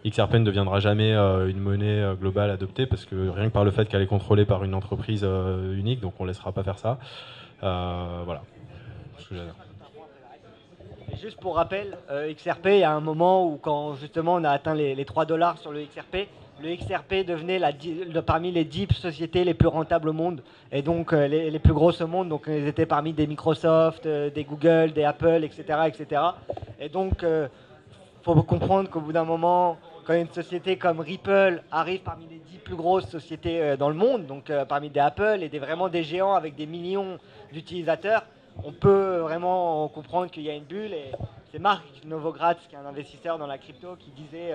XRP ne deviendra jamais une monnaie globale adoptée parce que rien que par le fait qu'elle est contrôlée par une entreprise unique, donc on ne laissera pas faire ça. Voilà. Ce que j'ai à dire. Et juste pour rappel, XRP, il y a un moment où quand justement on a atteint les $3 sur le XRP devenait parmi les 10 sociétés les plus rentables au monde et donc les plus grosses au monde. Donc ils étaient parmi des Microsoft, des Google, des Apple, etc. etc. Et donc faut comprendre qu'au bout d'un moment, quand une société comme Ripple arrive parmi les 10 plus grosses sociétés dans le monde, donc parmi des Apple et vraiment des géants avec des millions d'utilisateurs, on peut vraiment comprendre qu'il y a une bulle. Et c'est Mark Novogratz, qui est un investisseur dans la crypto, qui disait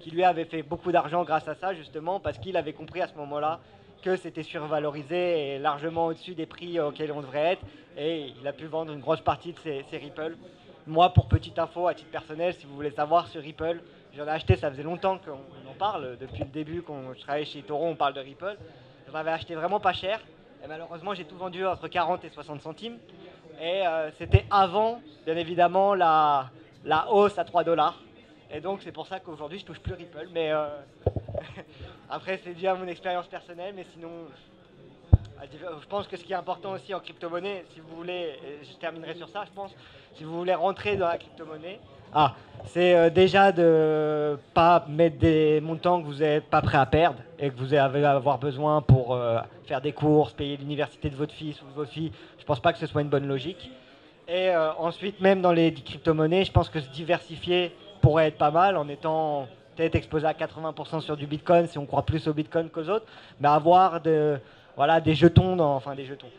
qu'il lui avait fait beaucoup d'argent grâce à ça, justement, parce qu'il avait compris à ce moment-là que c'était survalorisé et largement au-dessus des prix auxquels on devrait être. Et il a pu vendre une grosse partie de ses Ripple. Moi, pour petite info, à titre personnel, si vous voulez savoir sur Ripple, j'en ai acheté, ça faisait longtemps qu'on en parle. Depuis le début, quand je travaillais chez eToro, on parle de Ripple. J'en avais acheté vraiment pas cher. Et malheureusement, j'ai tout vendu entre 40 et 60 centimes. Et c'était avant, bien évidemment, la hausse à $3. Et donc, c'est pour ça qu'aujourd'hui, je touche plus Ripple. Mais après, c'est dû à mon expérience personnelle. Mais sinon, je pense que ce qui est important aussi en crypto-monnaie, si vous voulez, et je terminerai sur ça, je pense, si vous voulez rentrer dans la crypto-monnaie, c'est déjà de pas mettre des montants que vous n'êtes pas prêt à perdre et que vous allez avoir besoin pour faire des courses, payer l'université de votre fils ou de votre fille. Je pense pas que ce soit une bonne logique. Et ensuite, même dans les crypto-monnaies, je pense que se diversifier pourrait être pas mal en étant peut-être exposé à 80% sur du Bitcoin si on croit plus au Bitcoin qu'aux autres, mais avoir des jetons,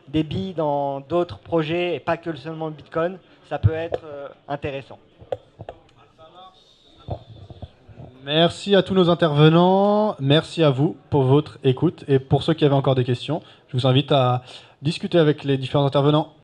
des billes dans d'autres projets et pas que seulement le Bitcoin, ça peut être intéressant. Merci à tous nos intervenants, merci à vous pour votre écoute et pour ceux qui avaient encore des questions, je vous invite à discuter avec les différents intervenants